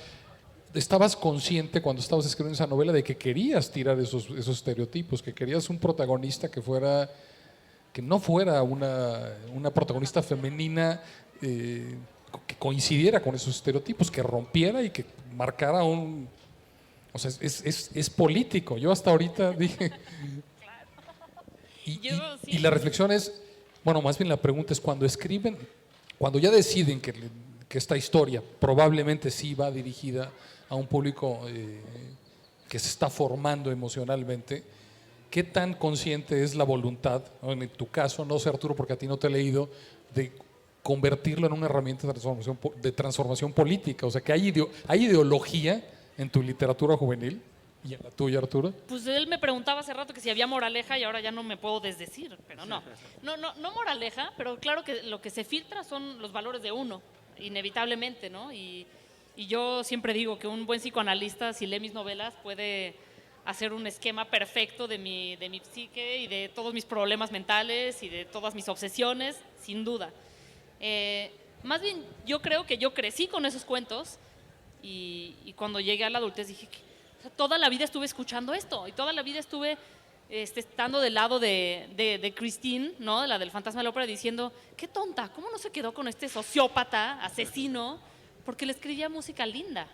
estabas consciente cuando estabas escribiendo esa novela de que querías tirar esos estereotipos, que querías un protagonista que no fuera una protagonista femenina que coincidiera con esos estereotipos, que rompiera y que marcara un... O sea, es político. Yo hasta ahorita dije... Yo, sí. Y la reflexión es, bueno, más bien la pregunta es, cuando escriben, cuando ya deciden que esta historia probablemente sí va dirigida a un público que se está formando emocionalmente, ¿qué tan consciente es la voluntad, ¿no? En tu caso, no sé, Arturo, porque a ti no te he leído, de convertirlo en una herramienta de transformación política? O sea, que hay ideología en tu literatura juvenil y en la tuya, Arturo. Pues él me preguntaba hace rato que si había moraleja y ahora ya no me puedo desdecir, pero no. No moraleja, pero claro que lo que se filtra son los valores de uno, inevitablemente, ¿no? Y yo siempre digo que un buen psicoanalista, si lee mis novelas, puede hacer un esquema perfecto de mi psique y de todos mis problemas mentales y de todas mis obsesiones, sin duda. Más bien, yo creo que yo crecí con esos cuentos y cuando llegué a la adultez dije que o sea, toda la vida estuve escuchando esto y toda la vida estuve estando del lado de Christine, ¿no? La del Fantasma de la Ópera, diciendo, qué tonta, ¿cómo no se quedó con este sociópata, asesino? Porque le escribía música linda.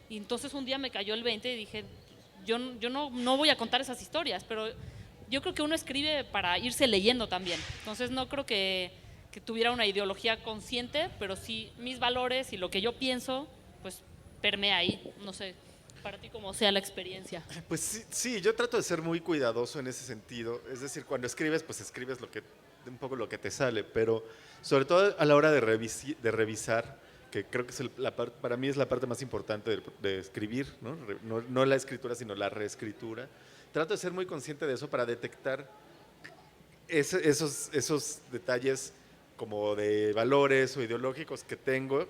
Y entonces un día me cayó el 20 y dije, yo no voy a contar esas historias, pero yo creo que uno escribe para irse leyendo también. Entonces no creo que tuviera una ideología consciente, pero sí mis valores y lo que yo pienso, pues permea ahí. No sé, para ti cómo sea la experiencia. Pues sí, yo trato de ser muy cuidadoso en ese sentido. Es decir, cuando escribes, pues escribes un poco lo que te sale, pero sobre todo a la hora de revisar, que creo que es para mí es la parte más importante de escribir, ¿no? No la escritura, sino la reescritura. Trato de ser muy consciente de eso para detectar esos detalles como de valores o ideológicos que tengo.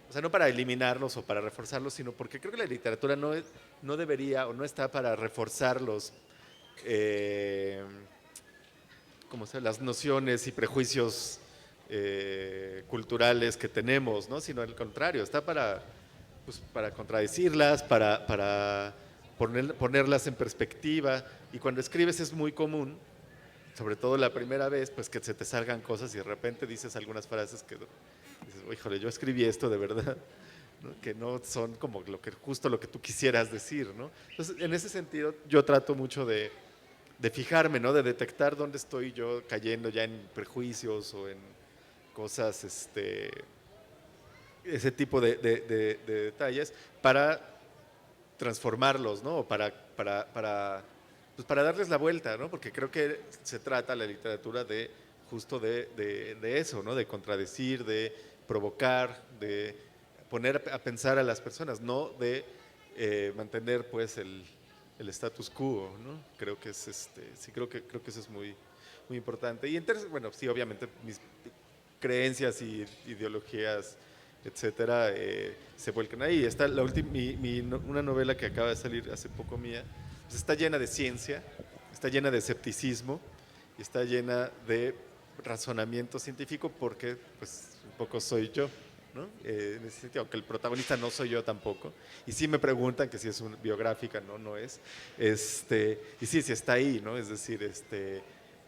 O sea, no para eliminarlos o para reforzarlos, sino porque creo que la literatura no debería o no está para reforzar las nociones y prejuicios culturales que tenemos, ¿no? Sino al contrario, está para contradecirlas, para ponerlas en perspectiva. Y cuando escribes es muy común, sobre todo la primera vez, pues que se te salgan cosas y de repente dices algunas frases que dices, híjole, yo escribí esto de verdad, ¿no? Que no son como justo lo que tú quisieras decir, ¿no? Entonces, en ese sentido, yo trato mucho de fijarme, ¿no? De detectar dónde estoy yo cayendo ya en prejuicios o en cosas, ese tipo de detalles para transformarlos, ¿no? O pues para darles la vuelta, ¿no? Porque creo que se trata la literatura de justo de eso, ¿no? De contradecir, de provocar, de poner a pensar a las personas, no de mantener pues el status quo, ¿no? Creo que es sí creo que eso es muy muy importante. Y bueno, sí, obviamente mis creencias y ideologías, etcétera, se vuelcan ahí. Está una novela que acaba de salir hace poco mía, pues está llena de ciencia, está llena de escepticismo y está llena de razonamiento científico porque pues un poco soy yo, ¿no? En ese sentido, aunque el protagonista no soy yo tampoco. Y sí me preguntan que si es una biográfica, no es. Y sí está ahí, ¿no? Es decir,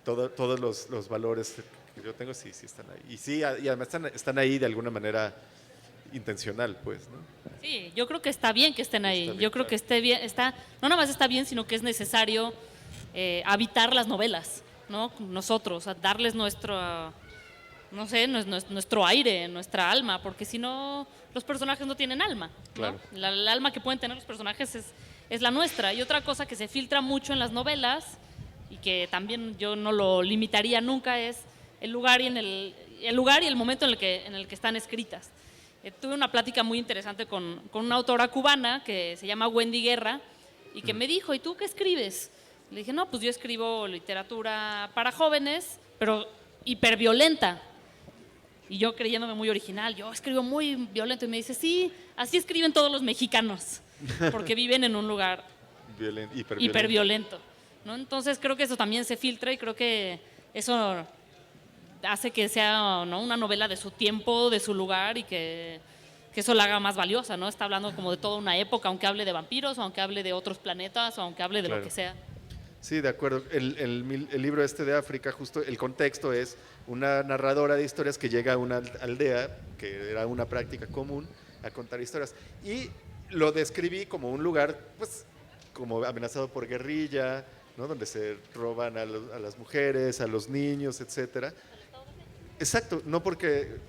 todos los valores que yo tengo sí están ahí. Y sí, y además están ahí de alguna manera intencional, pues, ¿no? Sí, yo creo que está bien que estén ahí. Bien, Yo creo claro. que esté bien, no nada más está bien, sino que es necesario habitar las novelas, ¿no? Nosotros, darles nuestro, no sé, nuestro aire, nuestra alma, porque si no, los personajes no tienen alma, ¿no? Claro. El alma que pueden tener los personajes es la nuestra. Y otra cosa que se filtra mucho en las novelas y que también yo no lo limitaría nunca es el lugar y el momento en el que están escritas. Tuve una plática muy interesante con una autora cubana que se llama Wendy Guerra y que me dijo, ¿y tú qué escribes? Le dije, no, pues yo escribo literatura para jóvenes, pero hiperviolenta. Y yo creyéndome muy original, yo escribo muy violento. Y me dice, sí, así escriben todos los mexicanos, porque viven en un lugar hiperviolento, ¿no? Entonces creo que eso también se filtra y creo que eso hace que sea, ¿no?, una novela de su tiempo, de su lugar y que eso la haga más valiosa, ¿no? Está hablando como de toda una época, aunque hable de vampiros, o aunque hable de otros planetas, o aunque hable de Claro. lo que sea. Sí, de acuerdo. El libro de África, justo el contexto es una narradora de historias que llega a una aldea, que era una práctica común, a contar historias. Y lo describí como un lugar, pues, como amenazado por guerrilla, ¿no? Donde se roban a las mujeres, a los niños, etcétera. Exacto, no porque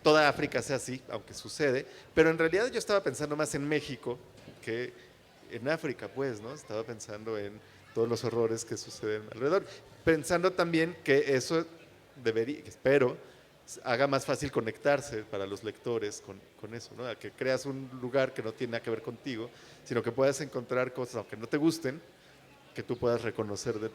toda África sea así, aunque sucede, pero en realidad yo estaba pensando más en México que en África, pues, ¿no? Estaba pensando en todos los horrores que suceden alrededor. Pensando también que eso debería, espero, haga más fácil conectarse para los lectores con eso, ¿no? A que creas un lugar que no tiene nada que ver contigo, sino que puedas encontrar cosas, aunque no te gusten, que tú puedas reconocer de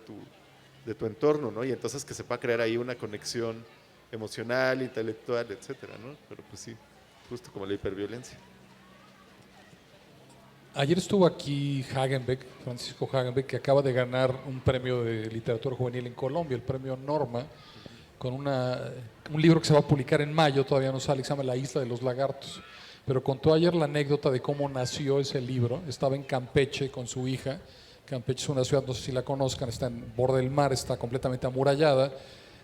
tu entorno, ¿no? Y entonces que se pueda crear ahí una conexión emocional, intelectual, etcétera, ¿no? Pero pues sí, justo como la hiperviolencia. Ayer estuvo aquí Hagenbeck, Francisco Hagenbeck, que acaba de ganar un premio de literatura juvenil en Colombia, el premio Norma, con un libro que se va a publicar en mayo, todavía no sale, que se llama La Isla de los Lagartos. Pero contó ayer la anécdota de cómo nació ese libro. Estaba en Campeche con su hija. Campeche es una ciudad, no sé si la conozcan, está en borde del mar, está completamente amurallada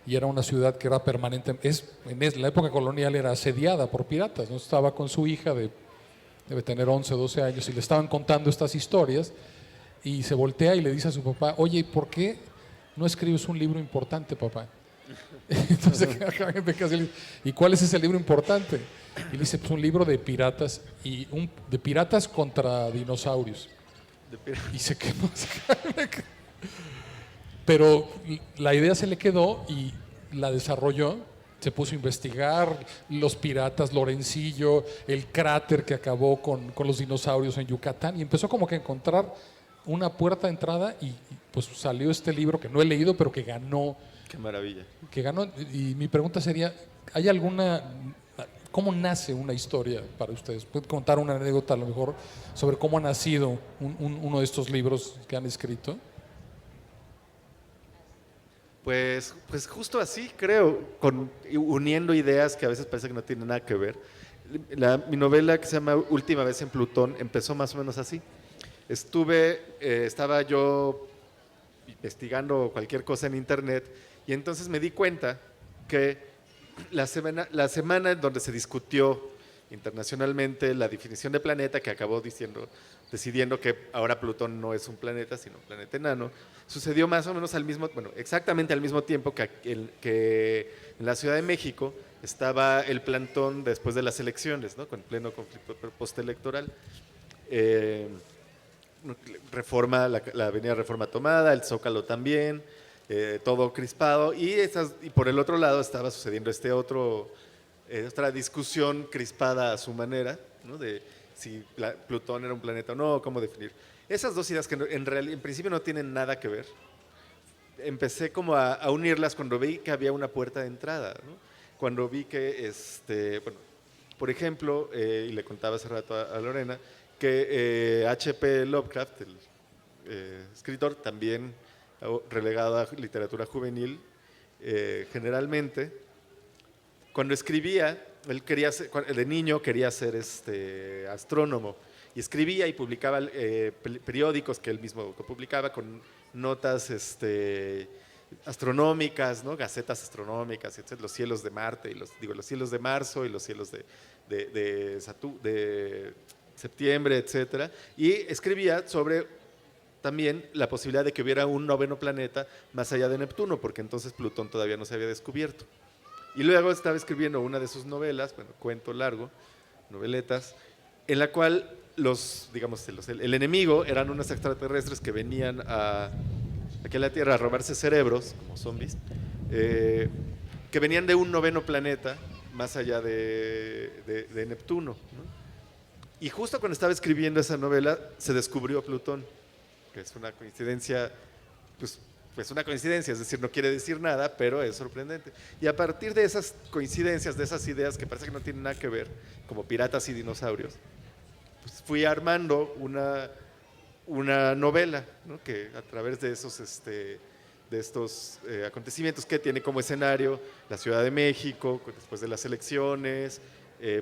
y era una ciudad que era permanente, en la época colonial era asediada por piratas, ¿no? Estaba con su hija debe tener 11 o 12 años y le estaban contando estas historias y se voltea y le dice a su papá, oye, ¿por qué no escribes un libro importante, papá? Entonces, ¿y cuál es ese libro importante? Y le dice, pues un libro de piratas de piratas contra dinosaurios. Y se quedó. Pero la idea se le quedó y la desarrolló. Se puso a investigar los piratas, Lorencillo, el cráter que acabó con los dinosaurios en Yucatán y empezó como que a encontrar una puerta de entrada y pues salió este libro que no he leído pero que ganó. Qué maravilla. Y mi pregunta sería, ¿cómo nace una historia para ustedes? ¿Pueden contar una anécdota a lo mejor sobre cómo ha nacido uno de estos libros que han escrito? Pues justo así, creo, uniendo ideas que a veces parece que no tienen nada que ver. Mi novela que se llama Última vez en Plutón empezó más o menos así. Estaba yo investigando cualquier cosa en internet y entonces me di cuenta que la semana en donde se discutió internacionalmente la definición de planeta, que acabó decidiendo que ahora Plutón no es un planeta, sino un planeta enano, sucedió más o menos exactamente al mismo tiempo que en la Ciudad de México estaba el plantón después de las elecciones, ¿no? Con pleno conflicto postelectoral. La avenida Reforma tomada, el Zócalo también, todo crispado, y por el otro lado estaba sucediendo otra discusión crispada a su manera, ¿no? De si Plutón era un planeta o no, cómo definir. Esas dos ideas que en principio no tienen nada que ver, empecé como a unirlas cuando vi que había una puerta de entrada, ¿no? Cuando vi que, por ejemplo, y le contaba hace rato a Lorena, que H.P. Lovecraft, el escritor, también relegado a literatura juvenil, generalmente, cuando escribía, de niño quería ser astrónomo, y escribía y publicaba periódicos que él mismo publicaba con notas astronómicas, ¿no? Gacetas astronómicas, etc. Los cielos de Marte, los cielos de marzo y los cielos de septiembre, etc. Y escribía sobre también la posibilidad de que hubiera un noveno planeta más allá de Neptuno, porque entonces Plutón todavía no se había descubierto. Y luego estaba escribiendo una de sus novelas, cuento largo, noveletas, en la cual el enemigo eran unos extraterrestres que venían aquí a la Tierra a robarse cerebros, como zombies, que venían de un noveno planeta más allá de Neptuno, ¿no? Y justo cuando estaba escribiendo esa novela se descubrió Plutón, que es una coincidencia, pues una coincidencia, es decir, no quiere decir nada, pero es sorprendente. Y a partir de esas coincidencias, de esas ideas que parece que no tienen nada que ver, como piratas y dinosaurios, pues fui armando una novela, ¿no? Que a través de estos acontecimientos que tiene como escenario la Ciudad de México, después de las elecciones,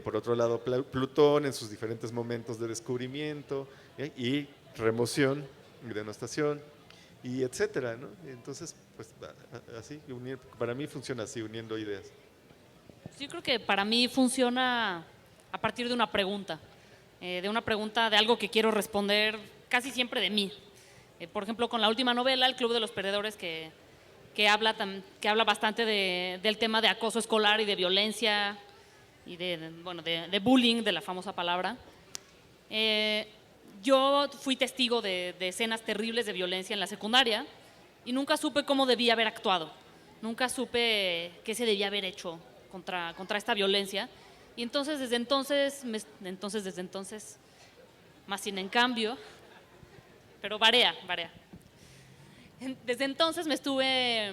por otro lado Plutón en sus diferentes momentos de descubrimiento y remoción y denostación, y etcétera, ¿no? Entonces, pues así, para mí funciona así, uniendo ideas. Yo creo que para mí funciona a partir de una pregunta de algo que quiero responder casi siempre de mí. Por ejemplo, con la última novela, El Club de los Perdedores, que habla bastante del tema de acoso escolar y de violencia y de bullying, de la famosa palabra. Yo fui testigo de escenas terribles de violencia en la secundaria y nunca supe cómo debía haber actuado, nunca supe qué se debía haber hecho contra esta violencia. Y entonces, desde entonces, más sin en cambio, pero varía. Desde entonces me estuve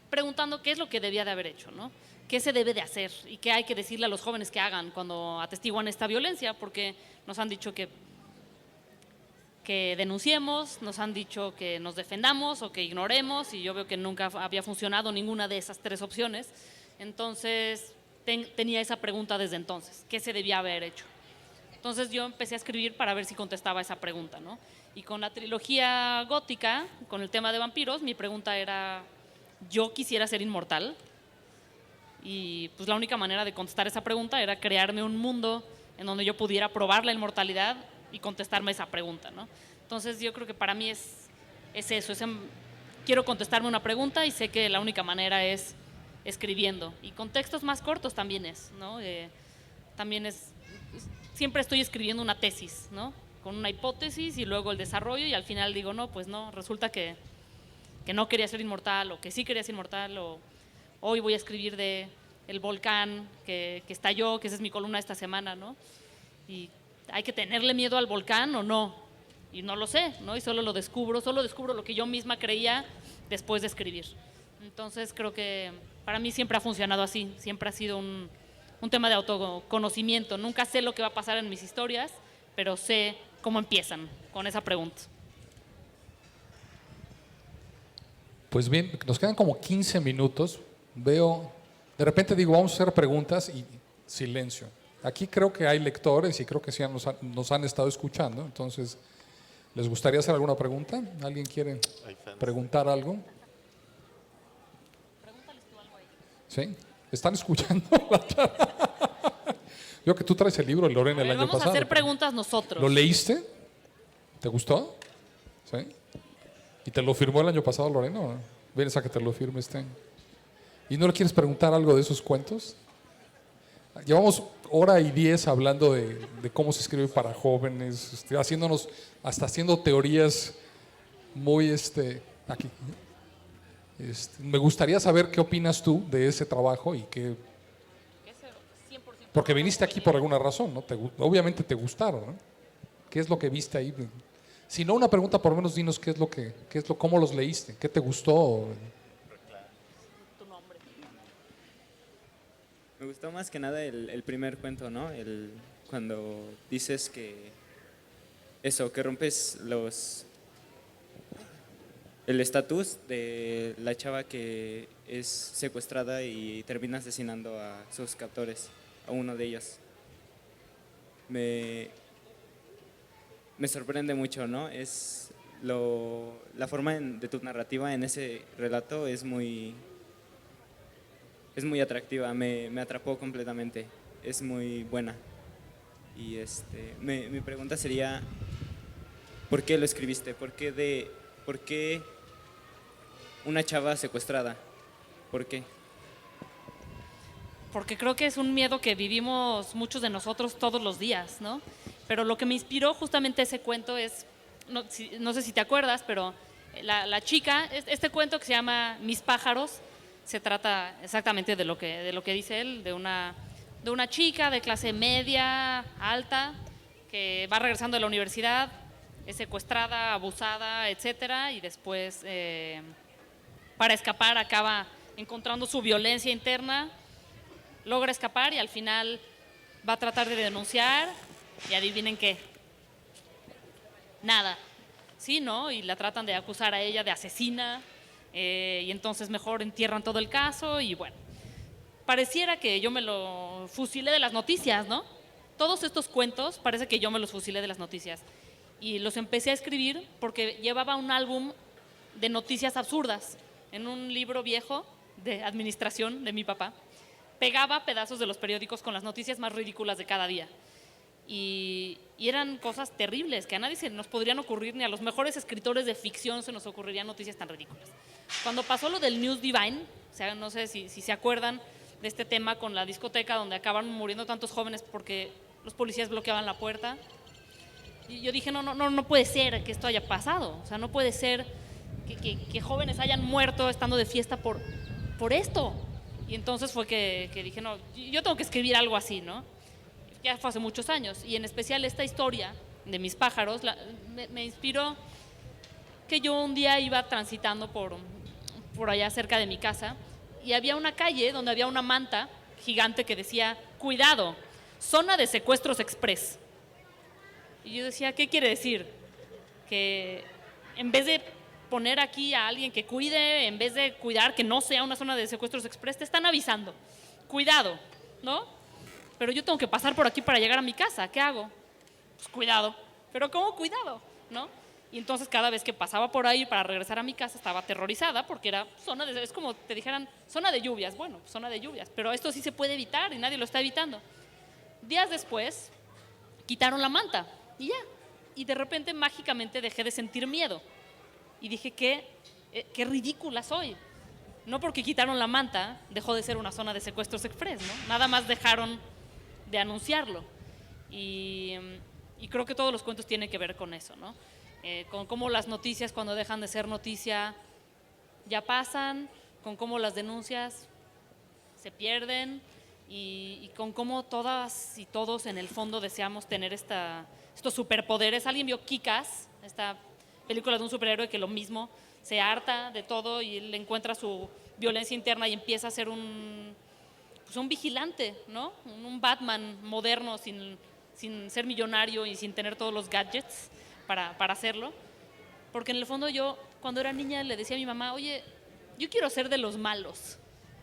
preguntando qué es lo que debía de haber hecho, ¿no? ¿Qué se debe de hacer y qué hay que decirle a los jóvenes que hagan cuando atestiguan esta violencia? Porque nos han dicho que denunciemos, nos han dicho que nos defendamos o que ignoremos, y yo veo que nunca había funcionado ninguna de esas tres opciones. Entonces tenía esa pregunta desde entonces, ¿qué se debía haber hecho? Entonces yo empecé a escribir para ver si contestaba esa pregunta, ¿no? Y con la trilogía gótica, con el tema de vampiros, mi pregunta era, ¿yo quisiera ser inmortal? Y pues la única manera de contestar esa pregunta era crearme un mundo en donde yo pudiera probar la inmortalidad y contestarme esa pregunta, ¿no? Entonces yo creo que para mí es eso, quiero contestarme una pregunta y sé que la única manera es escribiendo. Y con textos más cortos también ¿no? Siempre estoy escribiendo una tesis, ¿no? Con una hipótesis y luego el desarrollo, y al final digo, no, pues no, resulta que no quería ser inmortal, o que sí quería ser inmortal, o hoy voy a escribir de el volcán que estalló, que esa es mi columna esta semana, ¿no? Y ¿hay que tenerle miedo al volcán o no? Y no lo sé, ¿no? Y solo descubro lo que yo misma creía después de escribir. Entonces creo que para mí siempre ha funcionado así, siempre ha sido un tema de autoconocimiento. Nunca sé lo que va a pasar en mis historias, pero sé cómo empiezan con esa pregunta. Pues bien, nos quedan como 15 minutos. De repente digo, vamos a hacer preguntas y silencio. Aquí creo que hay lectores y creo que sí nos han estado escuchando. Entonces, ¿les gustaría hacer alguna pregunta? ¿Alguien quiere preguntar algo? Pregúntales tú algo a ellos. ¿Sí? ¿Están escuchando? Veo que tú traes el libro, Lorena, el año Vamos pasado. a hacer preguntas nosotros. ¿Lo leíste? ¿Te gustó? ¿Sí? ¿Y te lo firmó el año pasado, Lorena? ¿O no? Vienes a que te lo firme este año. ¿Y no le quieres preguntar algo de esos cuentos? Llevamos 1:10 hablando de cómo se escribe para jóvenes, haciendo teorías muy aquí. Me gustaría saber qué opinas tú de ese trabajo y porque viniste aquí por alguna razón, ¿no? Obviamente te gustaron, ¿no? ¿Qué es lo que viste ahí? Si no una pregunta, por lo menos dinos cómo los leíste, qué te gustó. Me gustó más que nada el primer cuento, ¿no? Cuando dices que rompes el estatus de la chava que es secuestrada y termina asesinando a sus captores, a uno de ellos. Me sorprende mucho, ¿no? La forma de tu narrativa en ese relato es muy atractiva, me atrapó completamente, es muy buena. Y mi pregunta sería, ¿por qué lo escribiste? ¿Por qué una chava secuestrada? ¿Por qué? Porque creo que es un miedo que vivimos muchos de nosotros todos los días, ¿no? Pero lo que me inspiró justamente ese cuento es, no sé si te acuerdas, pero la chica, este cuento que se llama Mis pájaros, se trata exactamente de lo que dice él, de una chica de clase media, alta, que va regresando de la universidad, es secuestrada, abusada, etcétera, y después para escapar acaba encontrando su violencia interna, logra escapar y al final va a tratar de denunciar y adivinen qué, nada, ¿sí, no? Y la tratan de acusar a ella de asesina. Y entonces mejor entierran todo el caso y bueno, pareciera que yo me lo fusilé de las noticias, ¿no? Todos estos cuentos parece que yo me los fusilé de las noticias y los empecé a escribir porque llevaba un álbum de noticias absurdas en un libro viejo de administración de mi papá. Pegaba pedazos de los periódicos con las noticias más ridículas de cada día. Y eran cosas terribles que a nadie se nos podrían ocurrir, ni a los mejores escritores de ficción se nos ocurrirían noticias tan ridículas. Cuando pasó lo del News Divine, o sea, no sé si se acuerdan de este tema con la discoteca donde acaban muriendo tantos jóvenes porque los policías bloqueaban la puerta, y yo dije, no puede ser que esto haya pasado, o sea, no puede ser que jóvenes hayan muerto estando de fiesta por esto. Y entonces fue que dije, no, yo tengo que escribir algo así, ¿no? Ya fue hace muchos años, y en especial esta historia de Mis pájaros me inspiró que yo un día iba transitando por allá cerca de mi casa y había una calle donde había una manta gigante que decía, cuidado, zona de secuestros express. Y yo decía, ¿qué quiere decir? Que en vez de poner aquí a alguien que cuide, en vez de cuidar que no sea una zona de secuestros express, te están avisando, cuidado, ¿no? Pero yo tengo que pasar por aquí para llegar a mi casa, ¿qué hago? Pues cuidado, pero ¿cómo cuidado? ¿No? Y entonces cada vez que pasaba por ahí para regresar a mi casa estaba aterrorizada porque era es como te dijeran, zona de lluvias, bueno, zona de lluvias, pero esto sí se puede evitar y nadie lo está evitando. Días después quitaron la manta y ya, y de repente mágicamente dejé de sentir miedo y dije, qué ridícula soy. No porque quitaron la manta dejó de ser una zona de secuestros express, ¿no? Nada más dejaron de anunciarlo. Y creo que todos los cuentos tienen que ver con eso, ¿no? Con cómo las noticias cuando dejan de ser noticia ya pasan, con cómo las denuncias se pierden y con cómo todas y todos en el fondo deseamos tener estos superpoderes. ¿Alguien vio Kick-Ass? Esta película de un superhéroe que lo mismo, se harta de todo y le encuentra su violencia interna y empieza a ser un vigilante, ¿no? Un Batman moderno sin ser millonario y sin tener todos los gadgets para hacerlo. Porque en el fondo yo, cuando era niña, le decía a mi mamá, oye, yo quiero ser de los malos.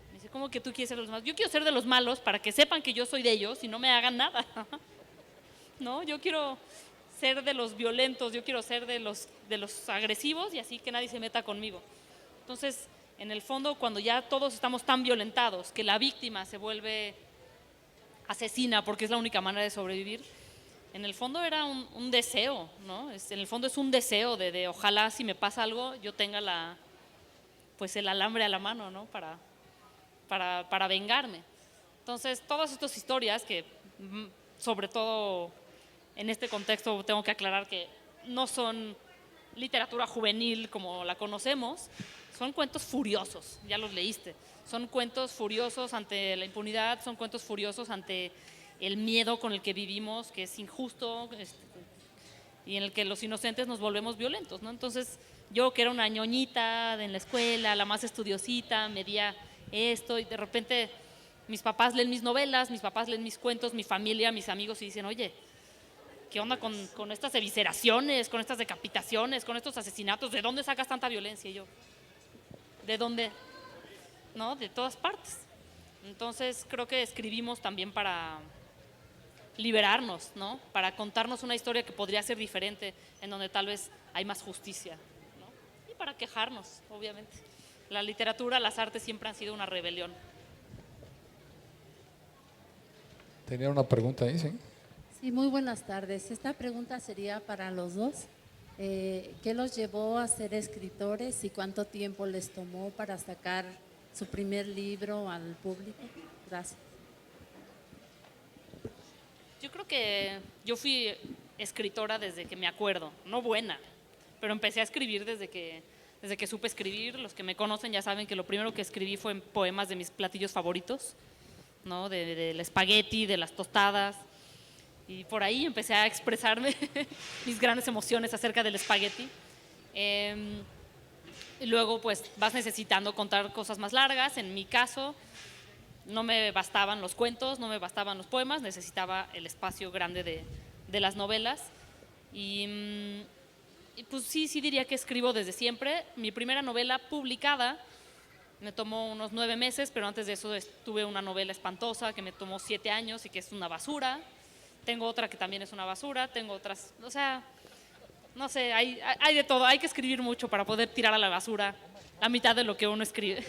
Me dice, ¿cómo que tú quieres ser de los malos? Yo quiero ser de los malos para que sepan que yo soy de ellos y no me hagan nada. ¿No? Yo quiero ser de los violentos, yo quiero ser de los agresivos y así que nadie se meta conmigo. Entonces, en el fondo, cuando ya todos estamos tan violentados que la víctima se vuelve asesina porque es la única manera de sobrevivir. En el fondo era un deseo, ¿no? En el fondo es un deseo de ojalá si me pasa algo yo tenga pues el alambre a la mano, ¿no? Para vengarme. Entonces, todas estas historias que, sobre todo en este contexto, tengo que aclarar que no son literatura juvenil como la conocemos, son cuentos furiosos, ya los leíste. Son cuentos furiosos ante la impunidad, son cuentos furiosos ante el miedo con el que vivimos, que es injusto, y en el que los inocentes nos volvemos violentos, ¿no? Entonces, yo que era una ñoñita en la escuela, la más estudiosita, medía esto, y de repente mis papás leen mis novelas, mis papás leen mis cuentos, mi familia, mis amigos, y dicen, oye, ¿qué onda con estas evisceraciones, con estas decapitaciones, con estos asesinatos? ¿De dónde sacas tanta violencia? Y yo, ¿de dónde? ¿No? De todas partes. Entonces, creo que escribimos también para liberarnos, ¿no? Para contarnos una historia que podría ser diferente, en donde tal vez hay más justicia, ¿no? Y para quejarnos, obviamente. La literatura, las artes siempre han sido una rebelión. Tenía una pregunta ahí, ¿sí? Sí, muy buenas tardes. Esta pregunta sería para los dos. ¿Qué los llevó a ser escritores y cuánto tiempo les tomó para sacar su primer libro al público? Gracias. Yo creo que yo fui escritora desde que me acuerdo, no buena, pero empecé a escribir desde que supe escribir. Los que me conocen ya saben que lo primero que escribí fue poemas de mis platillos favoritos, ¿no? Del espagueti, de las tostadas, y por ahí empecé a expresarme mis grandes emociones acerca del espagueti. Y luego pues vas necesitando contar cosas más largas. En mi caso no me bastaban los cuentos, no me bastaban los poemas, necesitaba el espacio grande de las novelas. Y pues sí diría que escribo desde siempre. Mi primera novela publicada me tomó unos 9 meses, pero antes de eso tuve una novela espantosa que me tomó 7 años y que es una basura. Tengo otra que también es una basura, tengo otras, o sea, no sé, hay de todo. Hay que escribir mucho para poder tirar a la basura la mitad de lo que uno escribe.